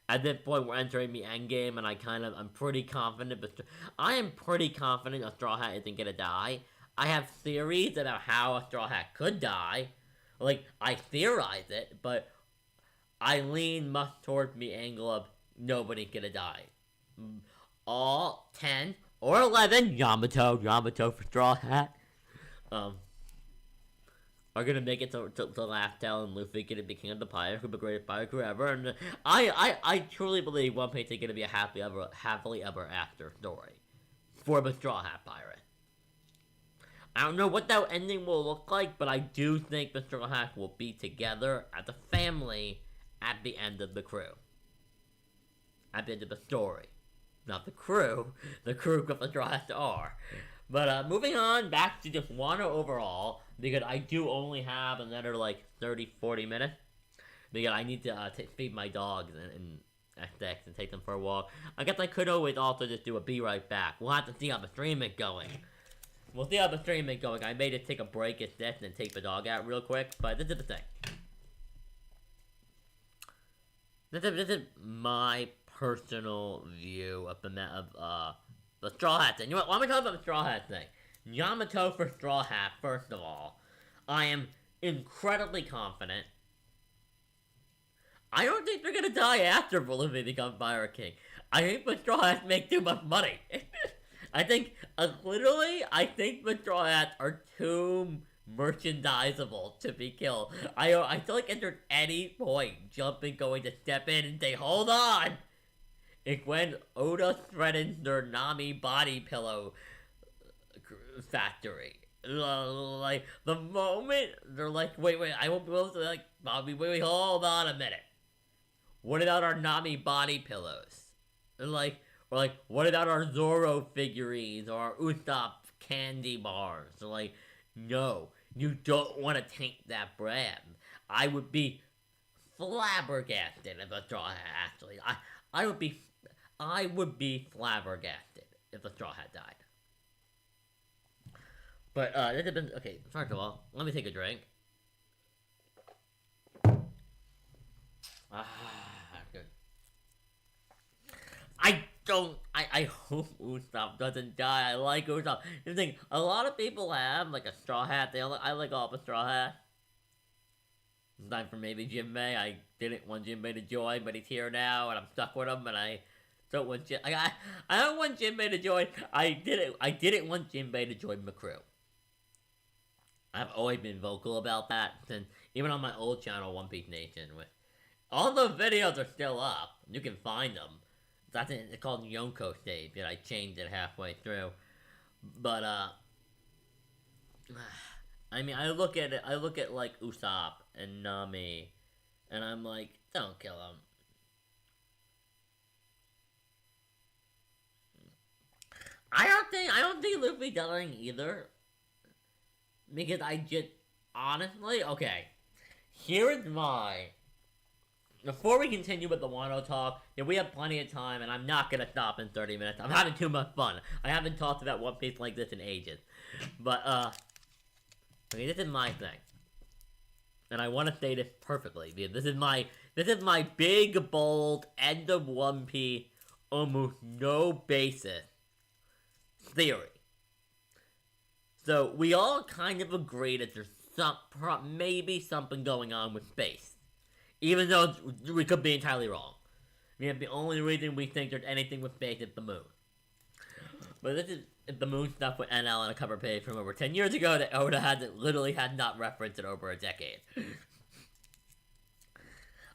A: At this point, we're entering the end game, and I'm pretty confident. But I am pretty confident a Straw Hat isn't gonna die. I have theories about how a Straw Hat could die. Like, I theorize it, but I lean much towards the angle of nobody's gonna die. All 10 or 11 Yamato for Straw Hat, are gonna make it to Raftel, and Luffy gonna be king of the pirate, the greatest pirate crew ever. And I truly believe One Piece is gonna be a happily ever after story for the Straw Hat pirate. I don't know what that ending will look like, but I do think the Straw Hats will be together as a family at the end of the crew. At the end of the story. Not the crew. The crew of the Straw Hats are. But moving on back to just Wano overall, because I do only have another like 30-40 minutes. Because I need to feed my dogs X and take them for a walk. I guess I could always also just do a be right back. We'll have to see how the stream is going. We'll see how the stream is going. I may just take a break at this and take the dog out real quick, but this is the thing. This is my personal view of the Straw Hat thing. You know what? Let me talk about the Straw Hat thing. Yamato for Straw Hat, first of all. I am incredibly confident. I don't think they're gonna die after Luffy becomes Pirate King. I think the Straw Hats make too much money. I think, literally, I think the Straw Hats are too merchandisable to be killed. I feel like if there's any point Jumping going to step in and say, hold on! It's when Oda threatens their Nami body pillow factory. Like, the moment they're like, wait, I won't be able to, like, Bobby, wait, hold on a minute. What about our Nami body pillows? And like, or like, what about our Zoro figurines or our Usopp candy bars? So like, no, you don't want to taint that brand. I would be flabbergasted if the Straw Hat actually. I would be flabbergasted if the Straw Hat died. But this has been okay. First of all, let me take a drink. Good. I hope Usopp doesn't die. I like Usopp. The thing, a lot of people have like a Straw Hat. I like all the Straw Hat. It's time for maybe Jinbei. I didn't want Jinbei to join, but he's here now, and I'm stuck with him. And I don't want I don't want Jinbei to join. I didn't want Jinbei to join the crew. I've always been vocal about that, and even on my old channel, One Piece Nation, with all the videos are still up. You can find them. That's it. It's called Yonko Stage, and I changed it halfway through. But I mean, I look at like Usopp and Nami, and I'm like, don't kill him. I don't think Luffy dying either. Because I just, honestly, okay. Here is my, before we continue with the Wano talk, we have plenty of time, and I'm not gonna stop in 30 minutes. I'm having too much fun. I haven't talked about One Piece like this in ages. But, okay, this is my thing. And I want to say this perfectly, because this is my big, bold, end of One Piece, almost no basis theory. So, we all kind of agree that there's maybe something going on with space. Even though we could be entirely wrong. I mean, the only reason we think there's anything with space is the moon. But this is the moon stuff with NL on a cover page from over 10 years ago that Oda literally had not referenced in over a decade.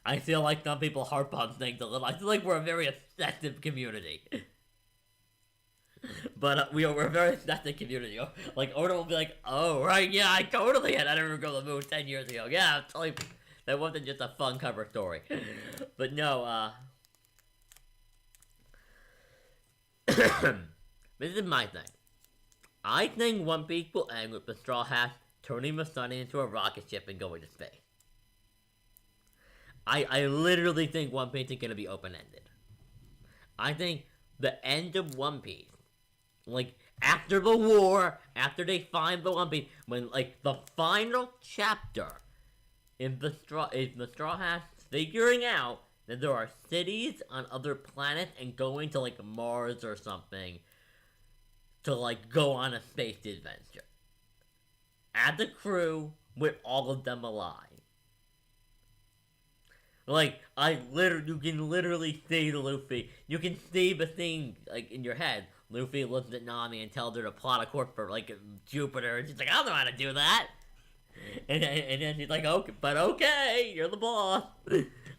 A: I feel like some people harp on things a little. I feel like we're a very obsessive community. But we're a very obsessive community. Like, Oda will be like, oh, right, yeah, I totally had I never go to the moon 10 years ago. Yeah, totally. That wasn't just a fun cover story. But no, this is my thing. I think One Piece will end with the Straw Hat turning the sun into a rocket ship and going to space. I literally think One Piece is going to be open-ended. I think the end of One Piece, like, after the war, after they find the One Piece, when, like, the final chapter is the Straw Hats figuring out that there are cities on other planets and going to, like, Mars or something to, like, go on a space adventure. Add the crew with all of them alive. Like, you can literally see Luffy. You can see the thing, like, in your head. Luffy looks at Nami and tells her to plot a course for, like, Jupiter. And she's like, I don't know how to do that. And then she's like, okay, but okay, you're the boss.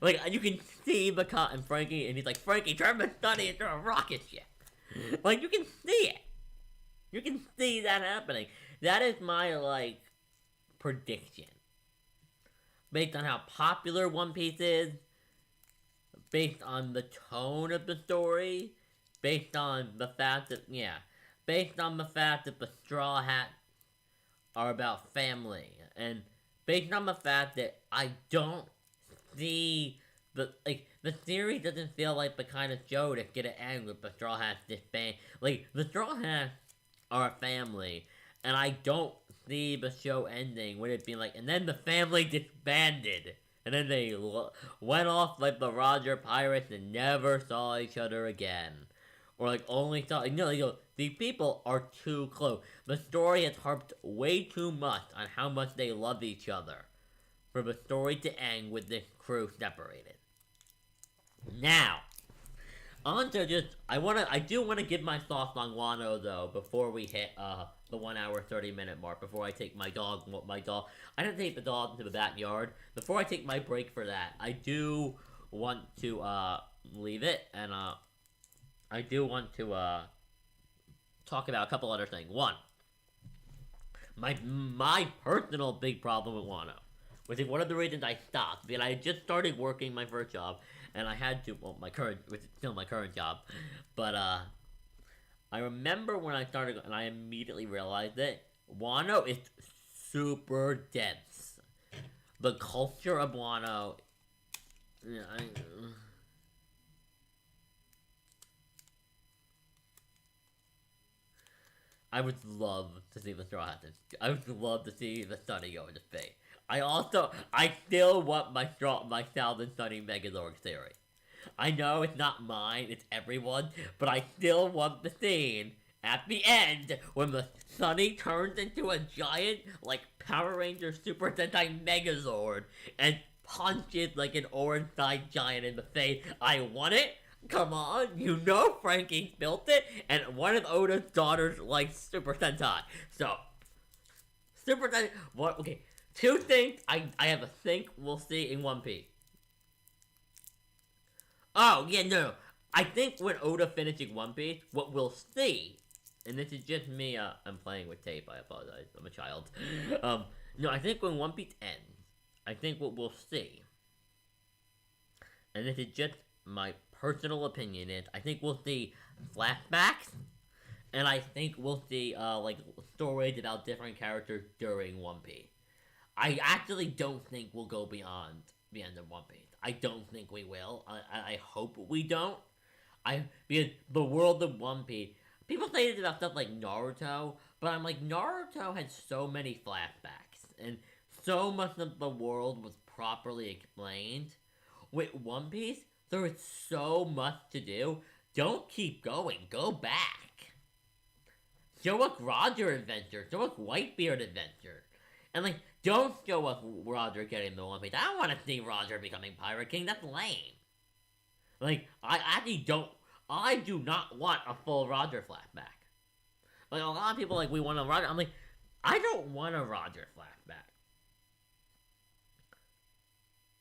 A: Like, you can see the and Frankie, and he's like, Frankie, turn the study into a rocket ship. Like, you can see it. You can see that happening. That is my, like, prediction. Based on how popular One Piece is, based on the tone of the story, based on the fact that, based on the fact that the Straw Hats are about family, and based on the fact that I don't see the series doesn't feel like the kind of show that's gonna end with the Straw Hats disband. Like the Straw Hats are a family, and I don't see the show ending with it being like, and then the family disbanded, and then they went off like the Roger Pirates and never saw each other again, or like only saw these people are too close. The story has harped way too much on how much they love each other for the story to end with this crew separated. Now, on to just I do wanna give my thoughts on Wano though before we hit the 1 hour 30 minute mark, before I take my dog I didn't take the dog into the backyard. Before I take my break for that, I do want to leave it, and I do want to talk about a couple other things. One, my personal big problem with Wano, which is one of the reasons I stopped, because I had just started working my first job, and I had to, well, which is still my current job, but I remember when I started, and I immediately realized that Wano is super dense. The culture of Wano, yeah, I would love to see the Straw Hats. I would love to see the Sunny go into space. I still want my Thousand Sunny Megazord theory. I know it's not mine, it's everyone, but I still want the scene at the end when the Sunny turns into a giant, like, Power Ranger Super Sentai Megazord and punches like an orange-eyed giant in the face. I want it. Come on, you know Frankie built it, and one of Oda's daughters likes Super Sentai. So, Super Sentai, what, okay, two things I have a think we'll see in One Piece. Oh, yeah, no. I think when Oda finishes One Piece, what we'll see, and this is just me, I'm playing with tape, I apologize, I'm a child. No, I think when One Piece ends, I think what we'll see, and this is just my personal opinion, is I think we'll see flashbacks, and I think we'll see, like, stories about different characters during One Piece. I actually don't think we'll go beyond the end of One Piece. I don't think we will. I hope we don't. Because the world of One Piece, people say it about stuff like Naruto, but I'm like, Naruto had so many flashbacks, and so much of the world was properly explained. With One Piece, there is so much to do. Don't keep going. Go back. Show us Roger adventure. Show us Whitebeard adventure. And like, don't show us Roger getting the One Piece. I don't want to see Roger becoming Pirate King. That's lame. Like, I actually don't. I do not want a full Roger flashback. Like, a lot of people like, we want a Roger. I'm like, I don't want a Roger flashback.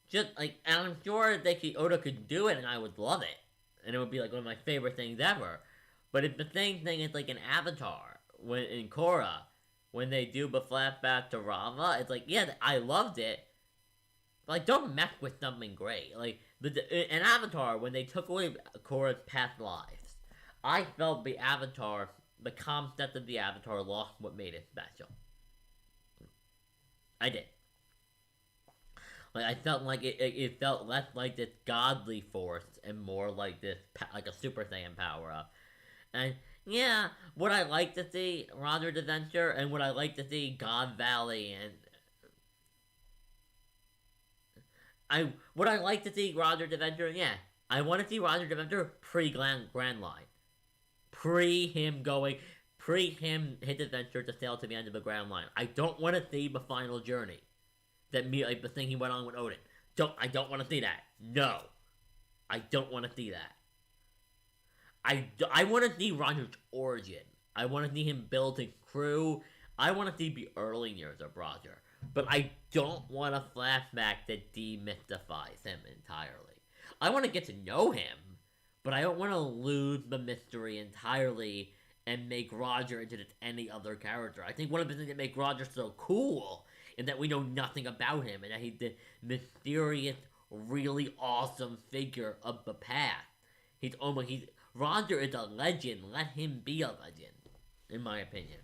A: Just like, and I'm sure Oda could do it, and I would love it, and it would be like one of my favorite things ever. But it's the same thing as like an Avatar when in Korra, when they do the flashback to Rava, it's like, yeah, I loved it, but like, don't mess with something great. Like in Avatar, when they took away Korra's past lives, I felt the concept of the Avatar lost what made it special. I did. Like, I felt like it felt less like this godly force and more like this, like a Super Saiyan power-up. And, yeah, would I like to see Roger's Adventure, and would I like to see God Valley, and... would I like to see Roger's Adventure? Yeah. I want to see Roger's Adventure pre-Grand Line. Pre-him his adventure to sail to the end of the Grand Line. I don't want to see the final journey. Like the thing he went on with Odin. I don't want to see that. No. I don't want to see that. I want to see Roger's origin. I want to see him build his crew. I want to see the early years of Roger. But I don't want a flashback that demystifies him entirely. I want to get to know him, but I don't want to lose the mystery entirely and make Roger into just any other character. I think one of the things that make Roger so cool is that we know nothing about him, and that he's the mysterious, really awesome figure of the past. Roger is a legend. Let him be a legend, in my opinion.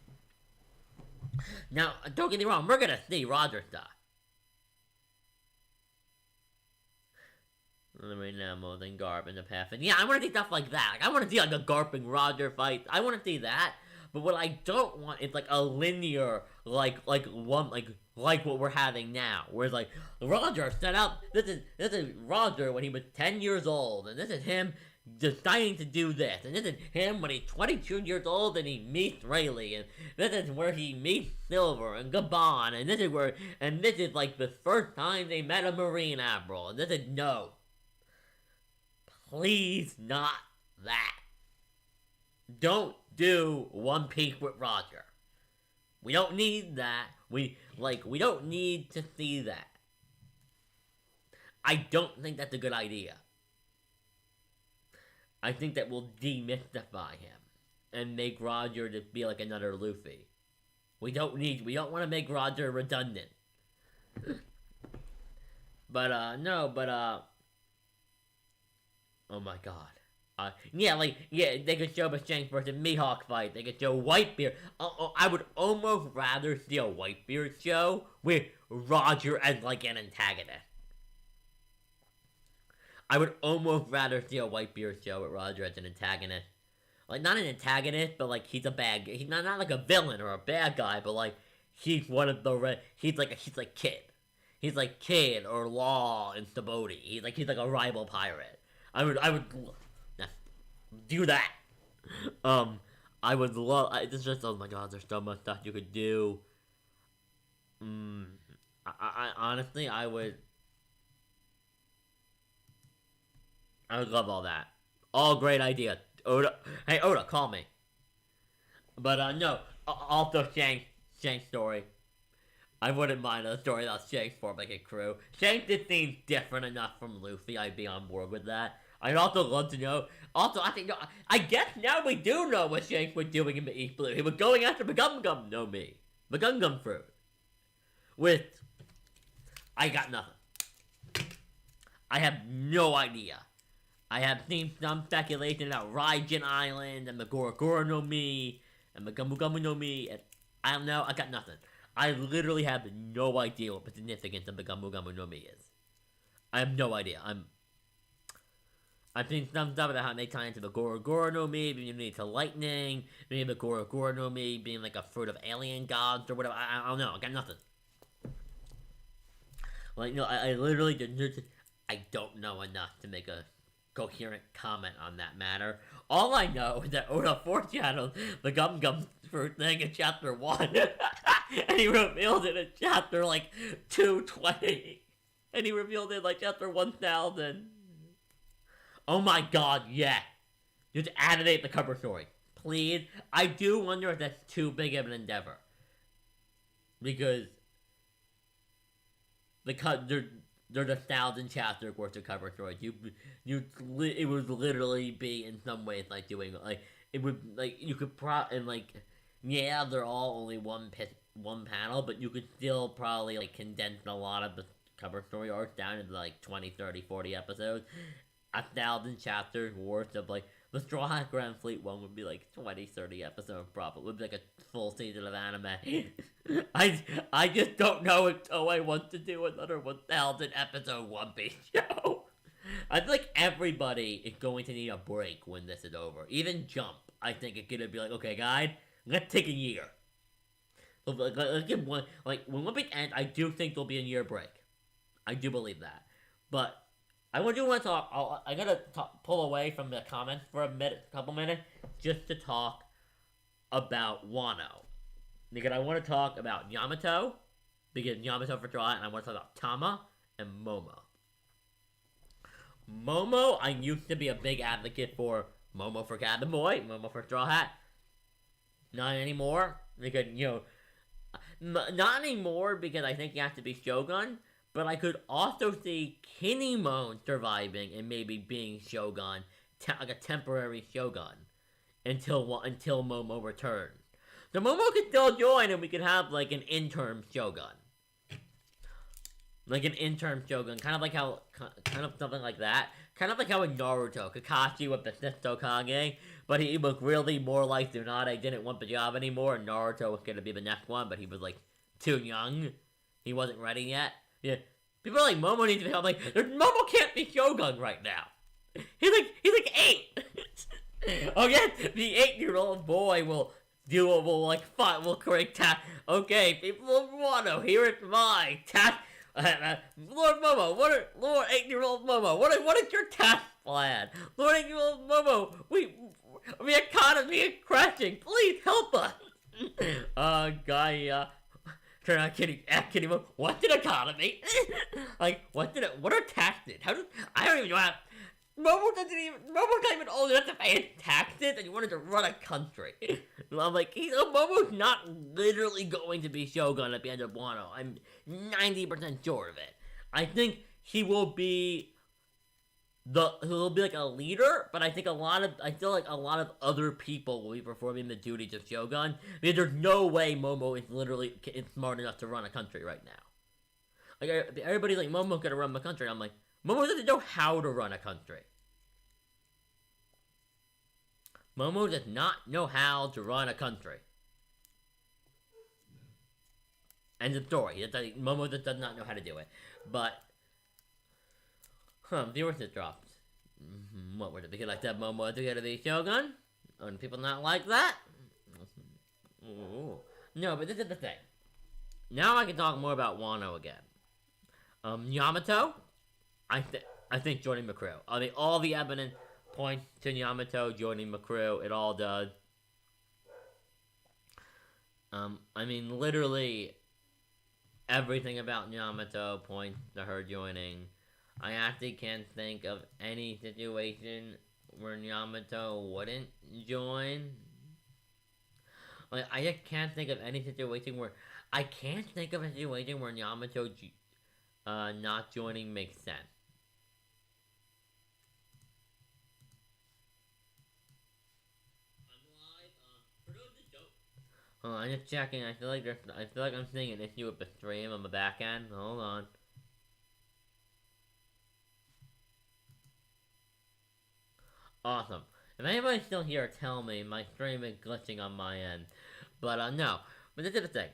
A: Now, don't get me wrong, we're gonna see Roger stuff. more than Garp in the past. And yeah, I want to see stuff like that. Like, I want to see like a Garp and Roger fight. I want to see that. But what I don't want is like a linear, like what we're having now, where it's like Roger set out. This is Roger when he was 10 years old, and this is him deciding to do this, and this is him when he's 22 years old and he meets Rayleigh, and this is where he meets Silver and Gabon, and this is like the first time they met a Marine Admiral, and this is no. Please not that. Don't do One Piece with Roger. We don't need that. We don't need to see that. I don't think that's a good idea. I think that will demystify him and make Roger to be like another Luffy. We don't want to make Roger redundant. Oh my god. They could show a Shanks versus Mihawk fight. They could show Whitebeard. I would almost rather see a Whitebeard show with Roger as like an antagonist. I would almost rather see a Whitebeard show with Roger as an antagonist. Like, not an antagonist, but like he's a bad guy. He's not like a villain or a bad guy, but like he's one of the he's like Kid. He's like Kid or Law in Sabaody. He's like a rival pirate. I would do that. I would love. It's just, oh my god, there's so much stuff you could do. I honestly, I would love all that. All great ideas. Oda, hey Oda, call me. But no. Also, Shanks story. I wouldn't mind a story about Shanks forming like a crew. Shanks just seems different enough from Luffy. I'd be on board with that. I'd also love to know. Also, I guess now we do know what Shanks was doing in the East Blue. He was going after Bagum no Mi. Bagum fruit. With. I got nothing. I have no idea. I have seen some speculation about Raijin Island and the Goro no Mi and the Gumu no Mi, and I don't know. I got nothing. I literally have no idea what the significance of the Gumu no Mi is. I have no idea. I've seen some stuff about how they tie into the Goro no Mi being related to lightning, maybe the Goro no Mi being like a fruit of alien gods or whatever. I don't know. I got nothing. Like, no, I literally just, I don't know enough to make a coherent comment on that matter. All I know is that Oda foreshadowed the Gum fruit thing in chapter 1. And he revealed it in chapter, 220. And he revealed it, chapter 1000. Oh my god, yeah. Just animate the cover story. Please. I do wonder if that's too big of an endeavor. Because there's 1,000 chapters worth of cover stories. It would literally be in some ways like doing it would you could yeah, they're all only one panel, but you could still probably condense a lot of the cover story arcs down into 20, 30, 40 episodes. 1,000 chapters worth of the Straw Hat Grand Fleet one would be 20, 30 episodes probably. It would be a full season of anime. I just don't know if Toei wants to do another 1,000 episode One Piece show. I think everybody is going to need a break when this is over. Even Jump, I think it's gonna be okay guys, let's take a year. Let's give one, when One Piece ends, I do think there'll be a year break. I do believe that. But I want to talk. I gotta pull away from the comments for a couple minutes, just to talk about Wano, because I want to talk about Yamato, because Yamato for Straw Hat, and I want to talk about Tama and Momo. Momo, I used to be a big advocate for Momo for Cabin Boy, Momo for Straw Hat. Not anymore, because not anymore because I think you have to be Shogun. But I could also see Kinemon surviving and maybe being Shogun, like a temporary Shogun, until Momo returns. So Momo could still join, and we could have an interim Shogun, an interim Shogun, kind of something like that, kind of like how in Naruto, Kakashi with the Sith Hokage, but he was really more like Tsunade didn't want the job anymore, and Naruto was gonna be the next one, but he was too young, he wasn't ready yet. Yeah, People are like, Momo needs to be. I'm like, Momo can't be Shogun right now. He's like 8. Okay, the 8-year-old boy will correct tap. Okay, people of Wano, here is my tap. Lord Momo, Lord 8-year-old Momo, what is your task plan? Lord 8-year-old Momo, the economy is crashing. Please help us. Gaia. Turn on Kitty, what's an economy? Like, what are taxes? I don't even know how. Momo's not even old enough to pay his taxes, and you wanted to run a country. I'm like, Momo's not literally going to be Shogun at the end of Wano. I'm 90% sure of it. I think he will be like a leader, but I feel like a lot of other people will be performing the duties of Shogun, because there's no way Momo is smart enough to run a country right now. Like, everybody's like, Momo's gonna run the country. I'm like, Momo doesn't know how to run a country. Momo does not know how to run a country. End of story. Momo just does not know how to do it. But, viewership dropped. What were they like that? Momo to get to the Shogun? And people not like that? Ooh. No, but this is the thing. Now I can talk more about Wano again. Yamato? I think joining the crew. I mean, all the evidence points to Yamato joining the crew. It all does. I mean, literally everything about Yamato points to her joining. I actually can't think of any situation where Yamato wouldn't join. Like, I just can't think of any situation where Yamato not joining makes sense. I'm just checking. I feel like I'm seeing an issue with the stream on the back end. Hold on. Awesome. If anybody's still here, tell me. My stream is glitching on my end. But, no. But this is the thing.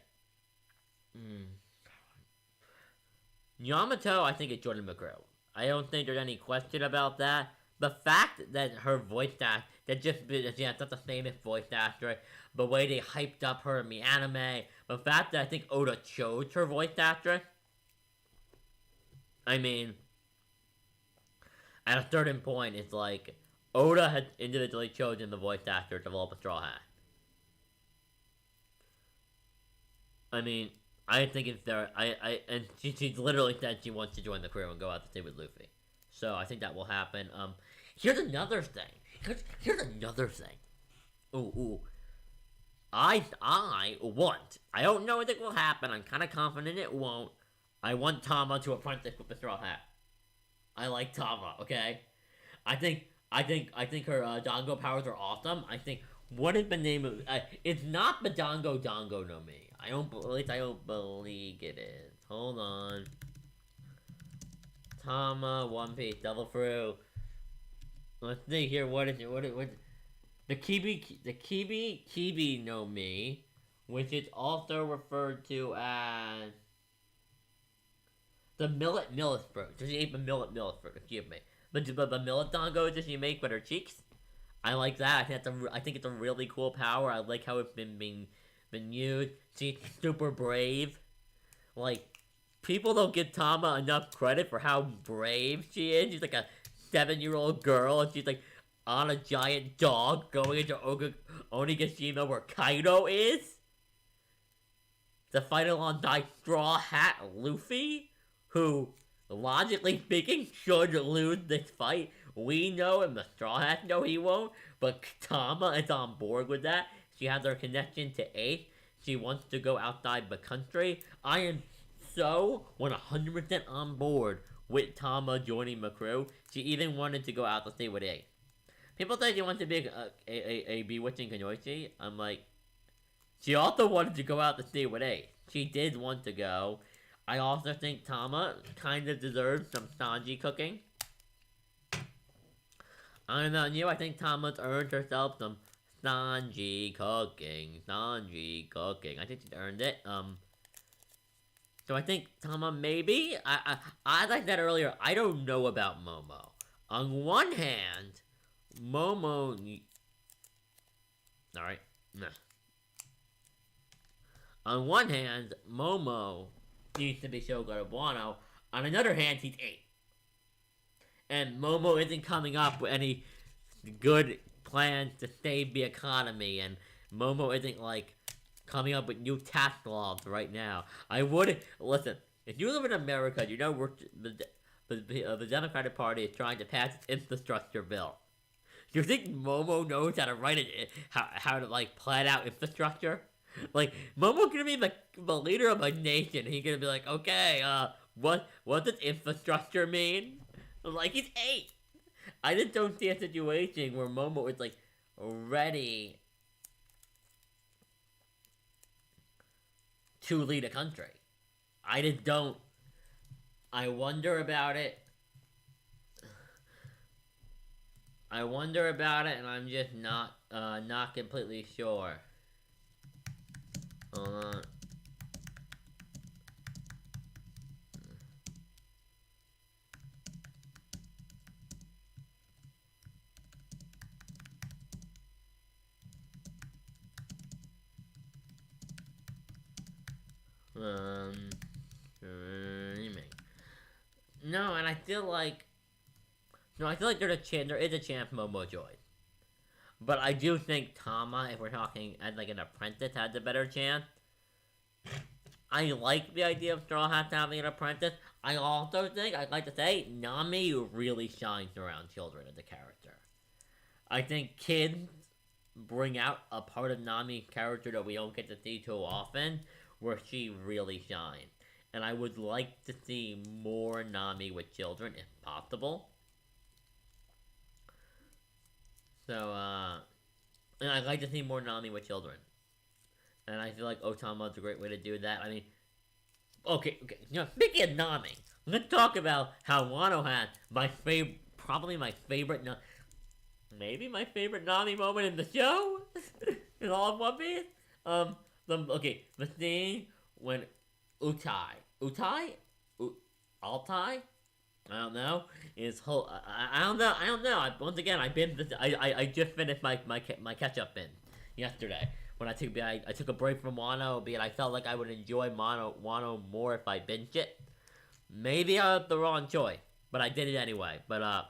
A: Yamato, I think, is Jordan McGrew. I don't think there's any question about that. The fact that her voice actor, that's such a famous voice actor, the way they hyped up her in the anime, the fact that I think Oda chose her voice actress, I mean, at a certain point, it's like, Oda had individually chosen the voice actor to develop a Straw Hat. I mean, I think it's there. And she's literally said she wants to join the crew and go out to stay with Luffy. So I think that will happen. Here's another thing. Here's another thing. Ooh. I want. I don't know if it will happen. I'm kind of confident it won't. I want Tama to apprentice with the Straw Hat. I like Tama. Okay. I think her Dango powers are awesome. I think, what is the name of it's not the Dango no Mi. I don't believe it is. Hold on. Tama, One Piece, Devil Fruit. Let's see here. What is it? The Kibi no Mi, which is also referred to as the Millet fruit. Just eat the Millet fruit. Excuse me. But the Millet Dango that you make with her cheeks, I like that. I think it's a really cool power. I like how it's been used. She's super brave. Like, people don't give Tama enough credit for how brave she is. She's like a 7-year-old girl, and she's like on a giant dog going into Onigashima where Kaido is to fight alongside Straw Hat Luffy, who, logically speaking, should lose this fight. We know, and the Straw Hats know he won't, but Tama is on board with that. She has her connection to Ace. She wants to go outside the country. I am so 100% on board with Tama joining the crew. She even wanted to go out to stay with Ace. People say she wants to be a bewitching Kanoichi. I'm like, she also wanted to go out to stay with Ace. She did want to go. I also think Tama kind of deserves some Sanji cooking. I don't know you, I think Tama's earned herself some Sanji cooking. I think she's earned it. So So I think Tama maybe like that earlier. I don't know about Momo. On one hand, Momo. All right. Nah. On one hand, Momo needs to be Shogun of Wano. On another hand, he's 8. And Momo isn't coming up with any good plans to save the economy, and Momo isn't, like, coming up with new tax laws right now. I would... Listen, if you live in America, you know the Democratic Party is trying to pass its infrastructure bill. Do you think Momo knows how to write it, how to, like, plan out infrastructure? Like, Momo's gonna be the leader of a nation. He's gonna be like, okay, what does infrastructure mean? Like, he's 8. I just don't see a situation where Momo is, like, ready to lead a country. I just don't. I wonder about it. And I'm just not completely sure. No, and I feel like there is a chance Momo joins. But I do think Tama, if we're talking as like an apprentice, has a better chance. I like the idea of Straw Hats having an apprentice. I also think, I'd like to say, Nami really shines around children as a character. I think kids bring out a part of Nami's character that we don't get to see too often, where she really shines. And I would like to see more Nami with children, if possible. So, and I'd like to see more Nami with children. And I feel like Otama's a great way to do that. I mean, okay. Speaking of Nami, let's talk about how Wano had probably my favorite, maybe my favorite Nami moment in the show, in all of One Piece. The scene when Altai, I don't know. I don't know. Once again, I just finished my catch up bin yesterday when I took a break from Wano. I felt like I would enjoy Wano more if I binged it. Maybe I had the wrong choice, but I did it anyway. But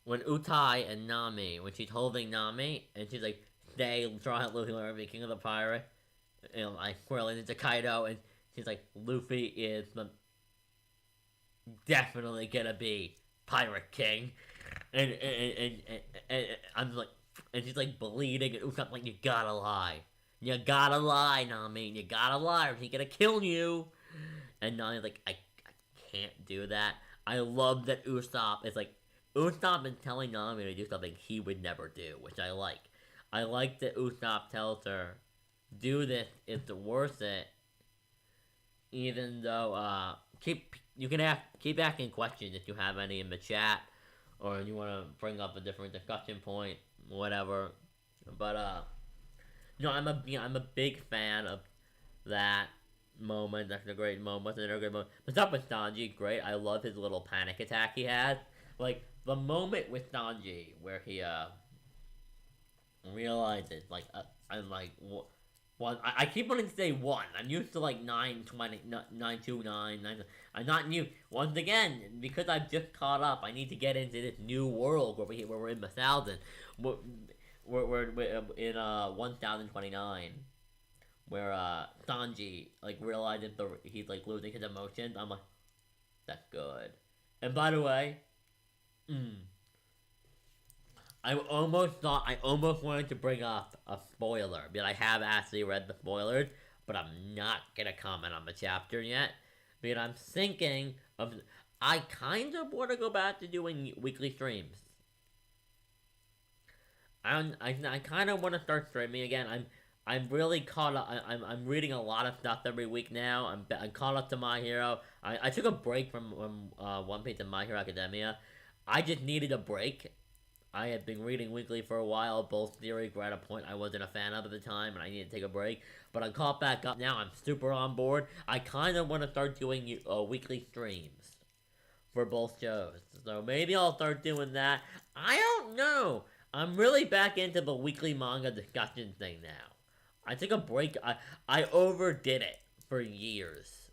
A: when Utai and Nami, when she's holding Nami and she's like, "Stay, try out Luffy, learn to be king of the pirate," and like swirling into Kaido and. She's like, Luffy is definitely gonna be Pirate King. And I'm like, and she's like bleeding, and Usopp's like, you gotta lie. You gotta lie, Nami. You gotta lie, or he's gonna kill you. And Nami's like, I can't do that. I love that Usopp is like, Usopp is telling Nami to do something he would never do, which I like. I like that Usopp tells her, do this, it's worth it. Even though, keep asking questions if you have any in the chat, or you want to bring up a different discussion point, whatever. But I'm a big fan of that moment. That's a great moment. That's a great moment. The stuff with Sanji, great. I love his little panic attack he has. Like the moment with Sanji where he realizes I'm like. One, I keep wanting to say 1. I'm used to like 920, 929, 9. I'm not new. Once again, because I've just caught up, I need to get into this new world where we're in the 1000. We're in 1029, where Sanji like realizes he's like losing his emotions. I'm like, that's good. And by the way, I almost wanted to bring up a spoiler, but I have actually read the spoilers, but I'm not gonna comment on the chapter yet, because I'm thinking of, I kind of want to go back to doing weekly streams. I kind of want to start streaming again. I'm really caught up. I'm reading a lot of stuff every week now. I'm caught up to My Hero. I took a break from One Piece and My Hero Academia. I just needed a break. I had been reading weekly for a while. Both theories were at a point I wasn't a fan of at the time, and I needed to take a break. But I caught back up now. I'm super on board. I kind of want to start doing weekly streams for both shows. So maybe I'll start doing that. I don't know. I'm really back into the weekly manga discussion thing now. I took a break. I overdid it for years.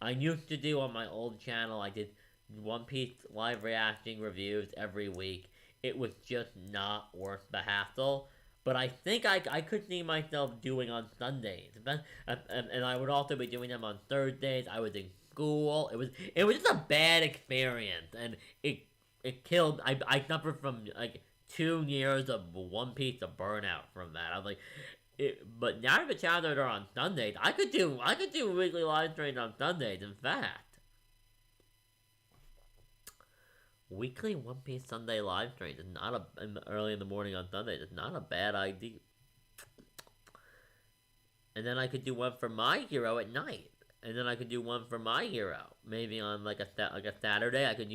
A: I used to do on my old channel, I did One Piece live reacting reviews every week. It was just not worth the hassle. But I think I could see myself doing on Sundays. And I would also be doing them on Thursdays. I was in school. It was just a bad experience. And it killed. I suffered from like 2 years of One Piece of burnout from that. I was like, but now that the channels are on Sundays, I could do weekly live streams on Sundays. In fact, weekly One Piece Sunday live streams is not early in the morning on Sundays. It's not a bad idea. And then I could do one for My Hero at night. And then I could do one for My Hero. Maybe on like a Saturday. I could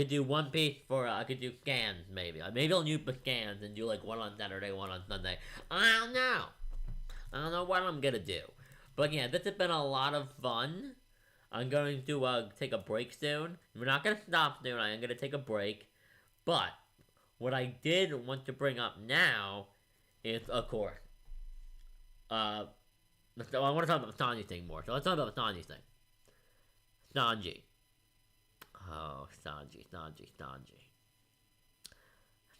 A: do One Piece for I could do scans maybe. Maybe I'll use the scans and do like one on Saturday, one on Sunday. I don't know what I'm gonna do. But yeah, this has been a lot of fun. I'm going to take a break soon. We're not going to stop soon. I am going to take a break. But what I did want to bring up now is, of course, I want to talk about the Sanji thing more. So let's talk about the Sanji thing. Sanji. Oh, Sanji.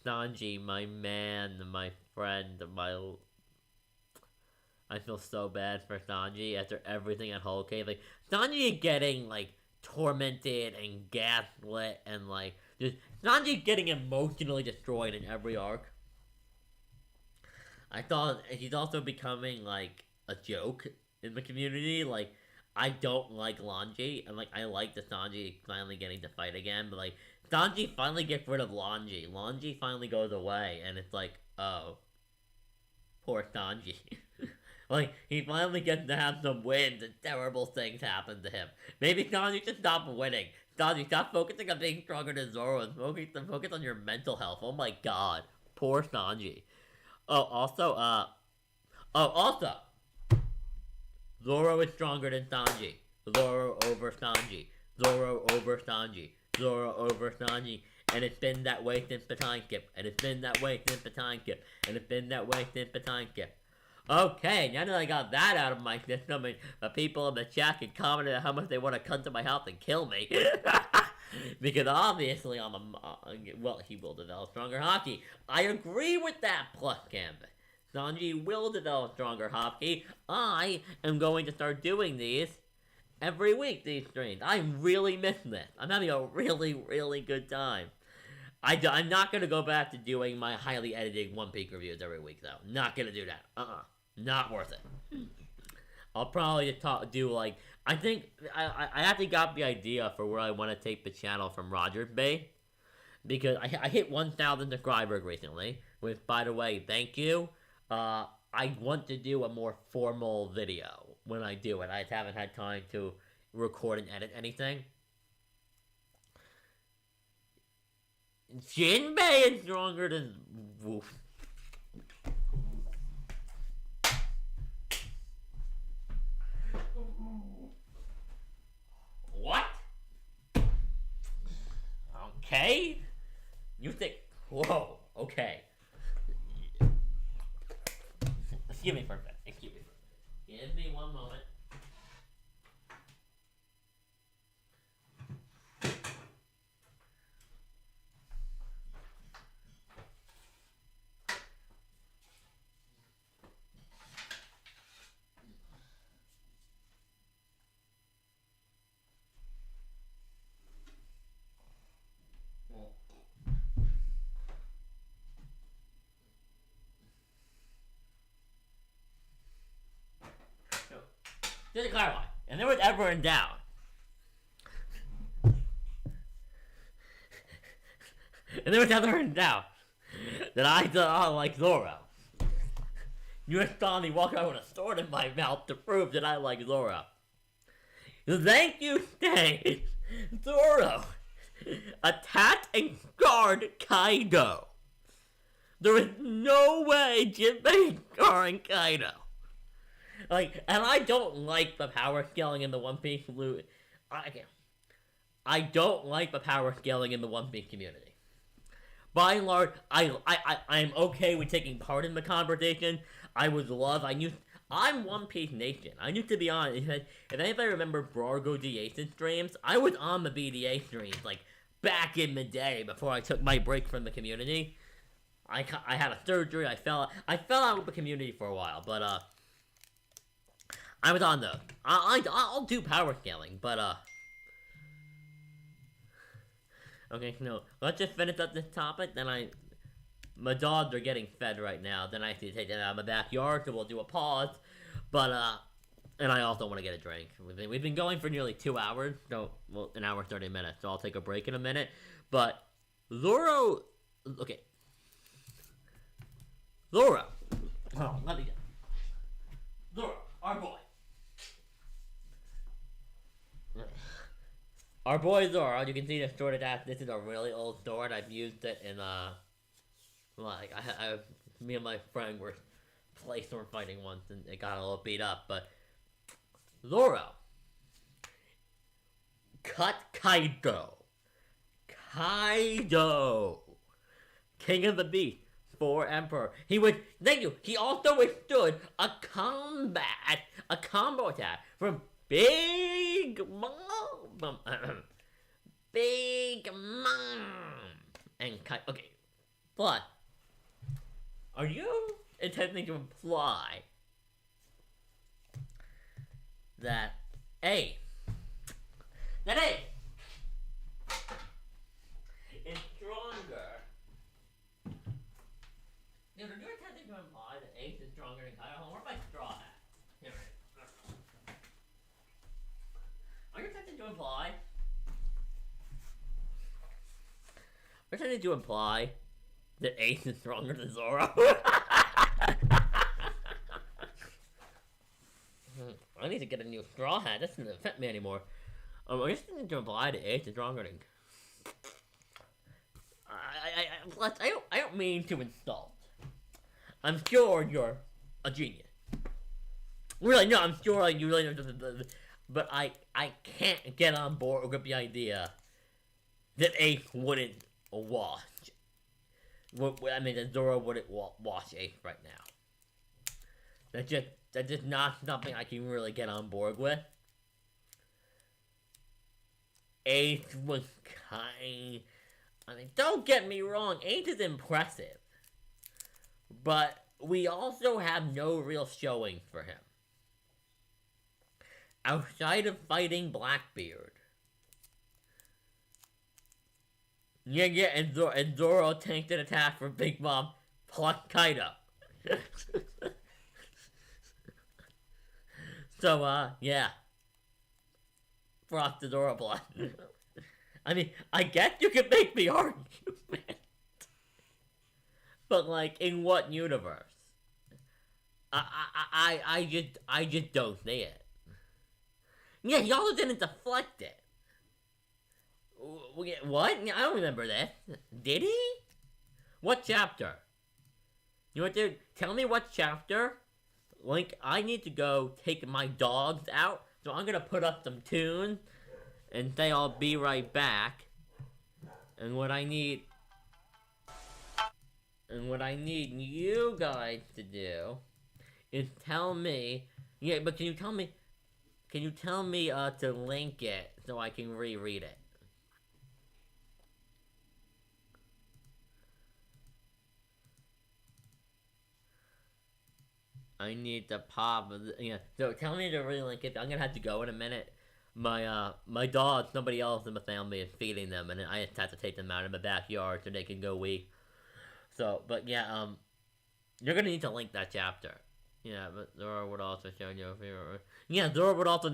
A: Sanji, my man, my friend, I feel so bad for Sanji after everything at Whole Cave. Like, Sanji getting, like, tormented and gaslit and, like, just Sanji getting emotionally destroyed in every arc. I thought he's also becoming, like, a joke in the community. Like, I don't like Lanji, and, like, I like the Sanji finally getting to fight again, but, like, Sanji finally gets rid of Lanji. Lanji finally goes away, and it's like, oh, poor Sanji. Like, he finally gets to have some wins and terrible things happen to him. Maybe Sanji should stop winning. Sanji, stop focusing on being stronger than Zoro and focus on your mental health. Oh my god. Poor Sanji. Also, Zoro is stronger than Sanji. Zoro over Sanji. Zoro over Sanji. Zoro over Sanji. And it's been that way since the time skip. And it's been that way since the time skip. And it's been that way since the time skip. Okay, now that I got that out of my system, and the people in the chat can comment on how much they want to come to my house and kill me. Because obviously well, he will develop stronger hockey. I agree with that plus canvas. Sanji will develop stronger hockey. I am going to start doing these every week, these streams. I really miss this. I'm having a really, really good time. I'm not going to go back to doing my highly edited One Piece reviews every week, though. Not going to do that. Not worth it. I'll probably do like, I think, I actually got the idea for where I want to take the channel from Rogers Bay. Because I hit 1,000 subscribers recently. Which, by the way, thank you. I want to do a more formal video when I do it. I just haven't had time to record and edit anything. Jinbei is stronger than... Woof. What? Okay? You think... Whoa, okay. Excuse me for a minute. Give me one moment. Just to clarify, and there was ever in doubt. And there was ever in doubt that I thought like Zoro. You saw me walk around with a sword in my mouth to prove that I like Zoro. Thank you, Stage. Zoro attacked and guard Kaido. There is no way Jinbei guarding Kaido. Like, and I don't like the power scaling in the One Piece loot. I don't like the power scaling in the One Piece community. By and large, I'm okay with taking part in the conversation. I'm One Piece Nation. I used to be on, if anybody remember Brargo Jason streams, I was on the BDA streams, like, back in the day before I took my break from the community. I had a surgery, I fell out with the community for a while, but, I was on those. I'll do power scaling, but, okay, no, let's just finish up this topic, my dogs are getting fed right now, then I have to take them out of my backyard, so we'll do a pause, but, and I also want to get a drink. We've been going for nearly 2 hours, so, well, an hour 30 minutes, so I'll take a break in a minute, but, Zoro, okay, Zoro, let me get, Zoro, our boy. Our boy Zoro, you can see the sword attack. This is a really old sword. I've used it in, like, me and my friend were play sword fighting once, and it got a little beat up, but Zoro cut Kaido. King of the Beast, 4 Emperor. He also withstood a combo attack from Big Mom, Big Mom, and okay, but are you intending to imply that A is stronger? Dude, are you attempting to imply that Ace is stronger than Kaido? Where's my straw hat? Here it is. Are you attempting to imply? Are you attempting to imply that Ace is stronger than Zoro? I need to get a new straw hat. That doesn't affect me anymore. Are you attempting to imply that Ace is stronger than? I don't mean to insult. I'm sure you're a genius. Really, no, I'm sure you really know. But I can't get on board with the idea that Ace wouldn't watch. I mean, that Zoro wouldn't watch Ace right now. That's just not something I can really get on board with. Ace was kind. I mean, don't get me wrong, Ace is impressive. But we also have no real showing for him. Outside of fighting Blackbeard. Yeah, and Zoro tanked an attack from Big Mom plus Kaido. So, yeah. Props to Zoro blood. I mean, I guess you could make the argument. But, like, in what universe? I just don't see it. Yeah, he also didn't deflect it. What? I don't remember that. Did he? What chapter? You know what, dude? Tell me what chapter. Like, I need to go take my dogs out, so I'm gonna put up some tunes and say I'll be right back. And what I need you guys to do is tell me. Yeah, but can you tell me to link it so I can reread it? I need to pop. Yeah, so tell me to relink it. I'm gonna have to go in a minute. My dog, somebody else in the family is feeding them, and I just have to take them out in the backyard so they can go wee. So, but yeah, you're gonna need to link that chapter. Yeah, but Zoro would also show you fear. Yeah, Zoro also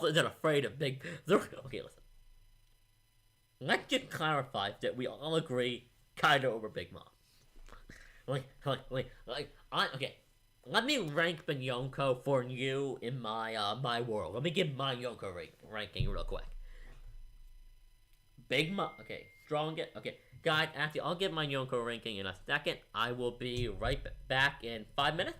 A: isn't afraid of big Zoro. Okay, listen. Let's just clarify that we all agree Kaido over Big Mom. Okay. Let me rank the Yonko for you in my world. Let me give my Yonko ranking real quick. Big Mom, okay. Strongest, okay. Guys, actually, I'll give my Yonko ranking in a second. I will be right back in 5 minutes.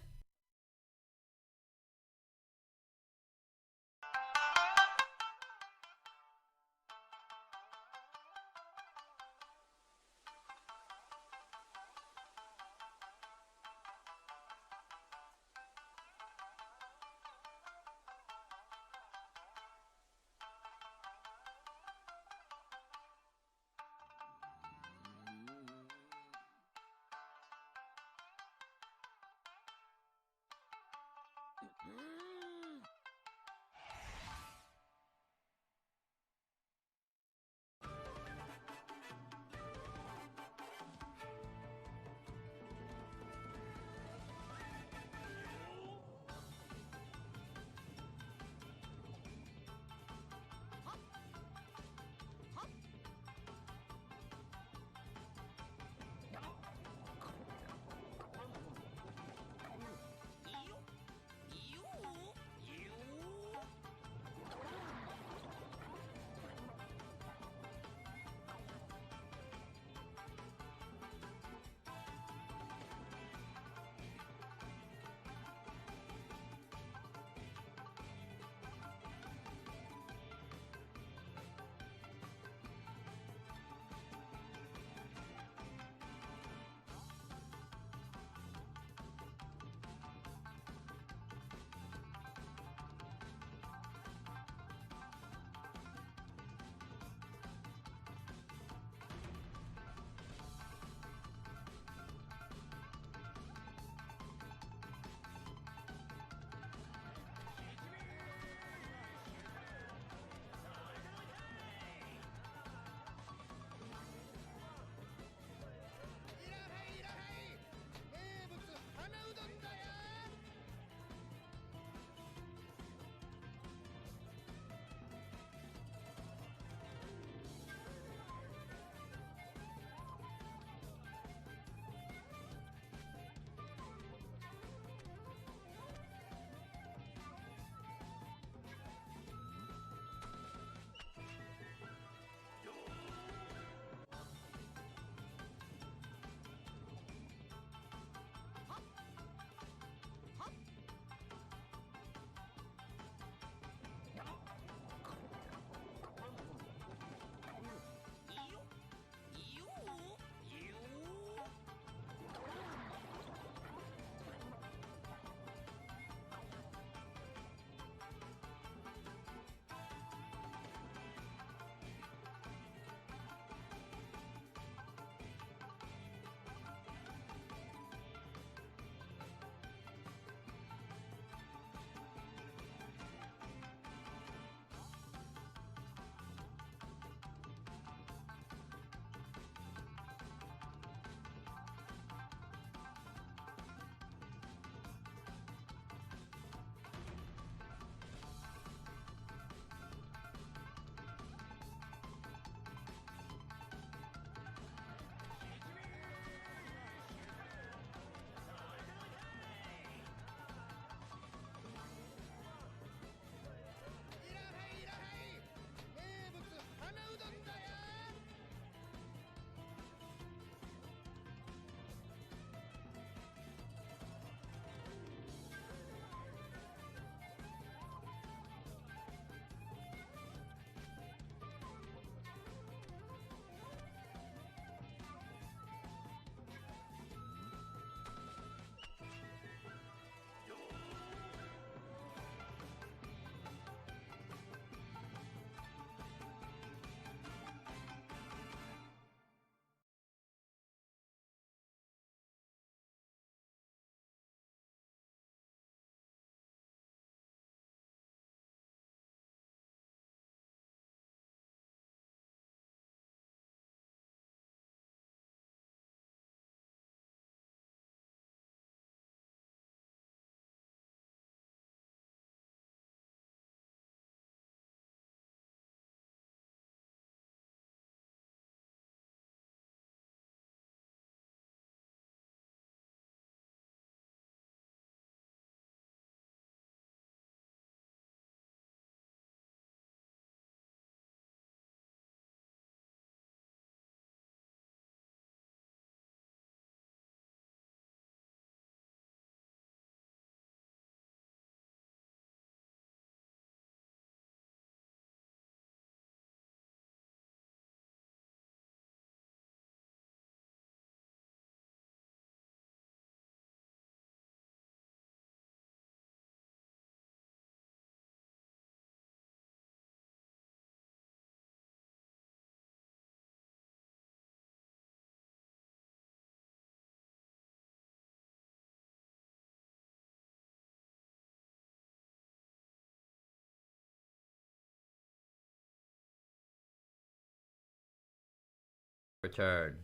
A: Return.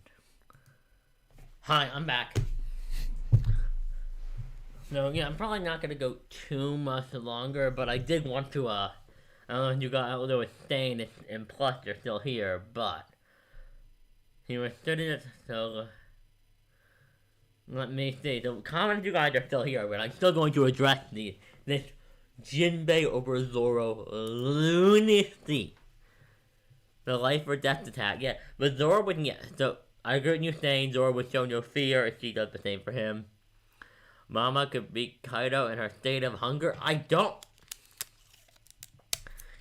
A: Hi, I'm back. So yeah, I'm probably not gonna go too much longer, but I did want to I don't know if you got out with staying and plus you're still here, but he was studying it, so let me see. The comments you guys are still here, but I'm still going to address this Jinbei over Zoro lunacy. The life or death attack, yeah. But Zoro would, yeah. So I agree with you saying Zoro would show no fear if she does the same for him. Mama could beat Kaido in her state of hunger. I don't.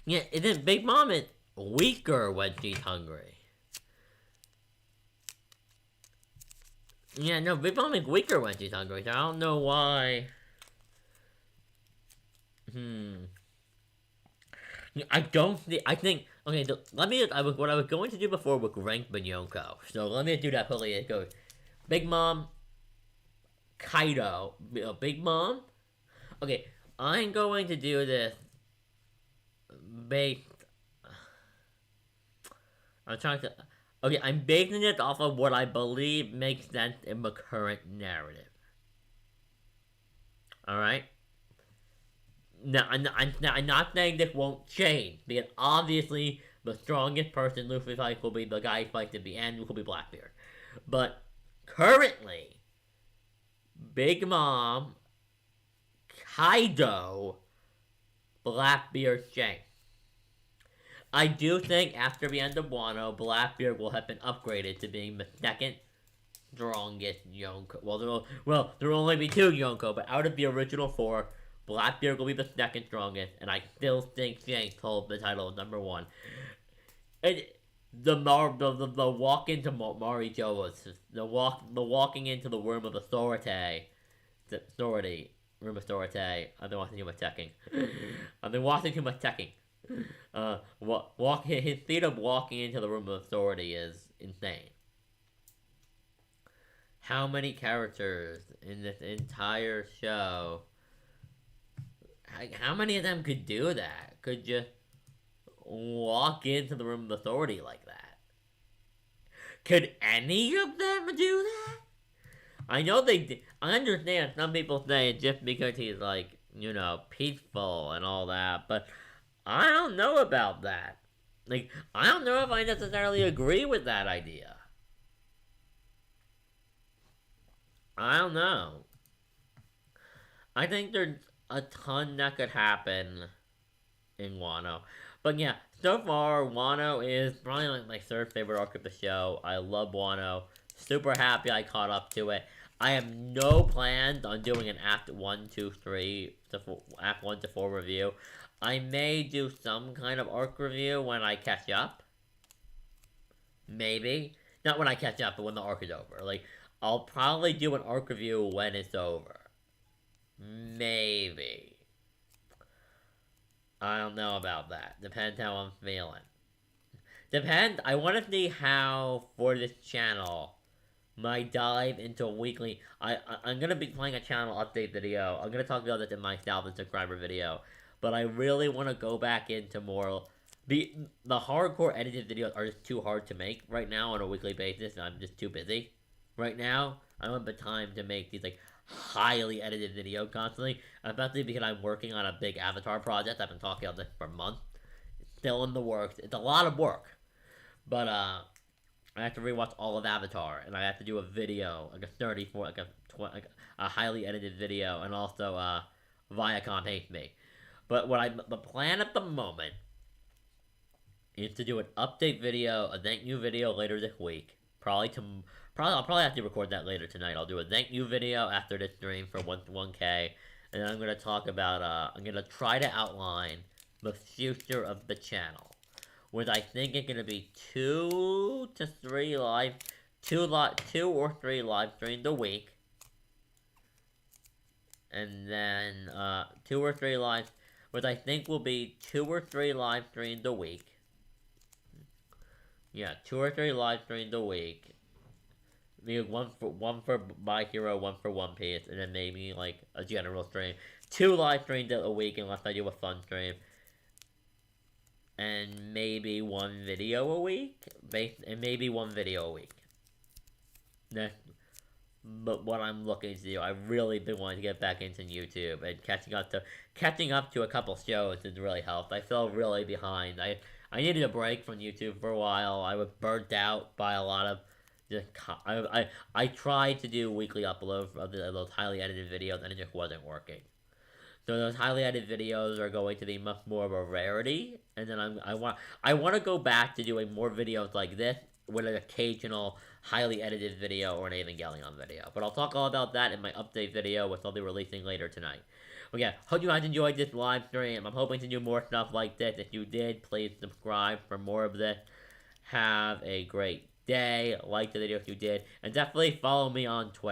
A: Yeah, isn't Big Mom is weaker when she's hungry? Yeah, no, Big Mom is weaker when she's hungry, so I don't know why. I don't think. I think. Okay, so let me. What I was going to do before was rank Binyonko. So let me do that quickly. It goes Big Mom, Kaido, Big Mom. Okay, I'm going to do this based. I'm trying to. Okay, I'm basing it off of what I believe makes sense in the current narrative. Alright? Now, I'm not saying this won't change, because obviously the strongest person Luffy fights will be the guy he fights at the end, which will be Blackbeard. But currently, Big Mom, Kaido, Blackbeard, Shanks. I do think after the end of Wano, Blackbeard will have been upgraded to being the second strongest Yonko. Well, there will only be 2 Yonko, but out of the original 4, Blackbeard will be the second strongest, and I still think Shanks holds the title of number 1. And the walk into Marijoa's, the walking into the room of authority, room of authority. I've been watching too much teching. I've been watching too much teching. His feat of walking into the room of authority is insane. How many characters in this entire show? How many of them could do that? Could just walk into the room of authority like that? Could any of them do that? I know they did. I understand some people say it just because he's like, peaceful and all that, but I don't know about that. Like, I don't know if I necessarily agree with that idea. I don't know. I think there's a ton that could happen in Wano. But yeah, so far, Wano is probably like my 3rd favorite arc of the show. I love Wano. Super happy I caught up to it. I have no plans on doing an Act 1, 2, 3, Act 1 to 4 review. I may do some kind of arc review when I catch up. Maybe. Not when I catch up, but when the arc is over. Like, I'll probably do an arc review when it's over. Maybe. I don't know about that. Depends how I'm feeling. I want to see how, for this channel, my dive into a weekly... I'm going to be playing a channel update video. I'm going to talk about this in my 1,000 subscriber video. But I really want to go back into more... The hardcore edited videos are just too hard to make right now on a weekly basis, and I'm just too busy. Right now, I don't have the time to make these, highly edited videos constantly. Especially because I'm working on a big Avatar project. I've been talking about this for months. It's still in the works. It's a lot of work. But, I have to rewatch all of Avatar, and I have to do a video, a highly edited video, and also, Viacom hates me. But the plan at the moment is to do an update video, a thank you video later this week. I'll probably have to record that later tonight. I'll do a thank you video after this stream for 1K, and then I'm gonna talk about. I'm gonna try to outline the future of the channel, which I think is gonna be 2 or 3 live streams a week, and then 2 or 3 live. Which I think will be 2 or 3 live streams a week. Yeah, 2 or 3 live streams a week. Maybe one for My Hero, one for One Piece, and then maybe a general stream. 2 live streams a week unless I do a fun stream. and maybe one video a week. And maybe one video a week. But what I'm looking to do, I've really been wanting to get back into YouTube and catching up to a couple shows has really helped. I feel really behind. I needed a break from YouTube for a while. I was burnt out by a lot of just I tried to do weekly uploads of those highly edited videos and it just wasn't working. So those highly edited videos are going to be much more of a rarity, and then I want to go back to doing more videos like this with an occasional highly edited video or an Evangelion video. But I'll talk all about that in my update video, which I'll be releasing later tonight. But yeah, hope you guys enjoyed this live stream. I'm hoping to do more stuff like this. If you did, please subscribe for more of this. Have a great day. Like the video if you did, and definitely follow me on Twitter.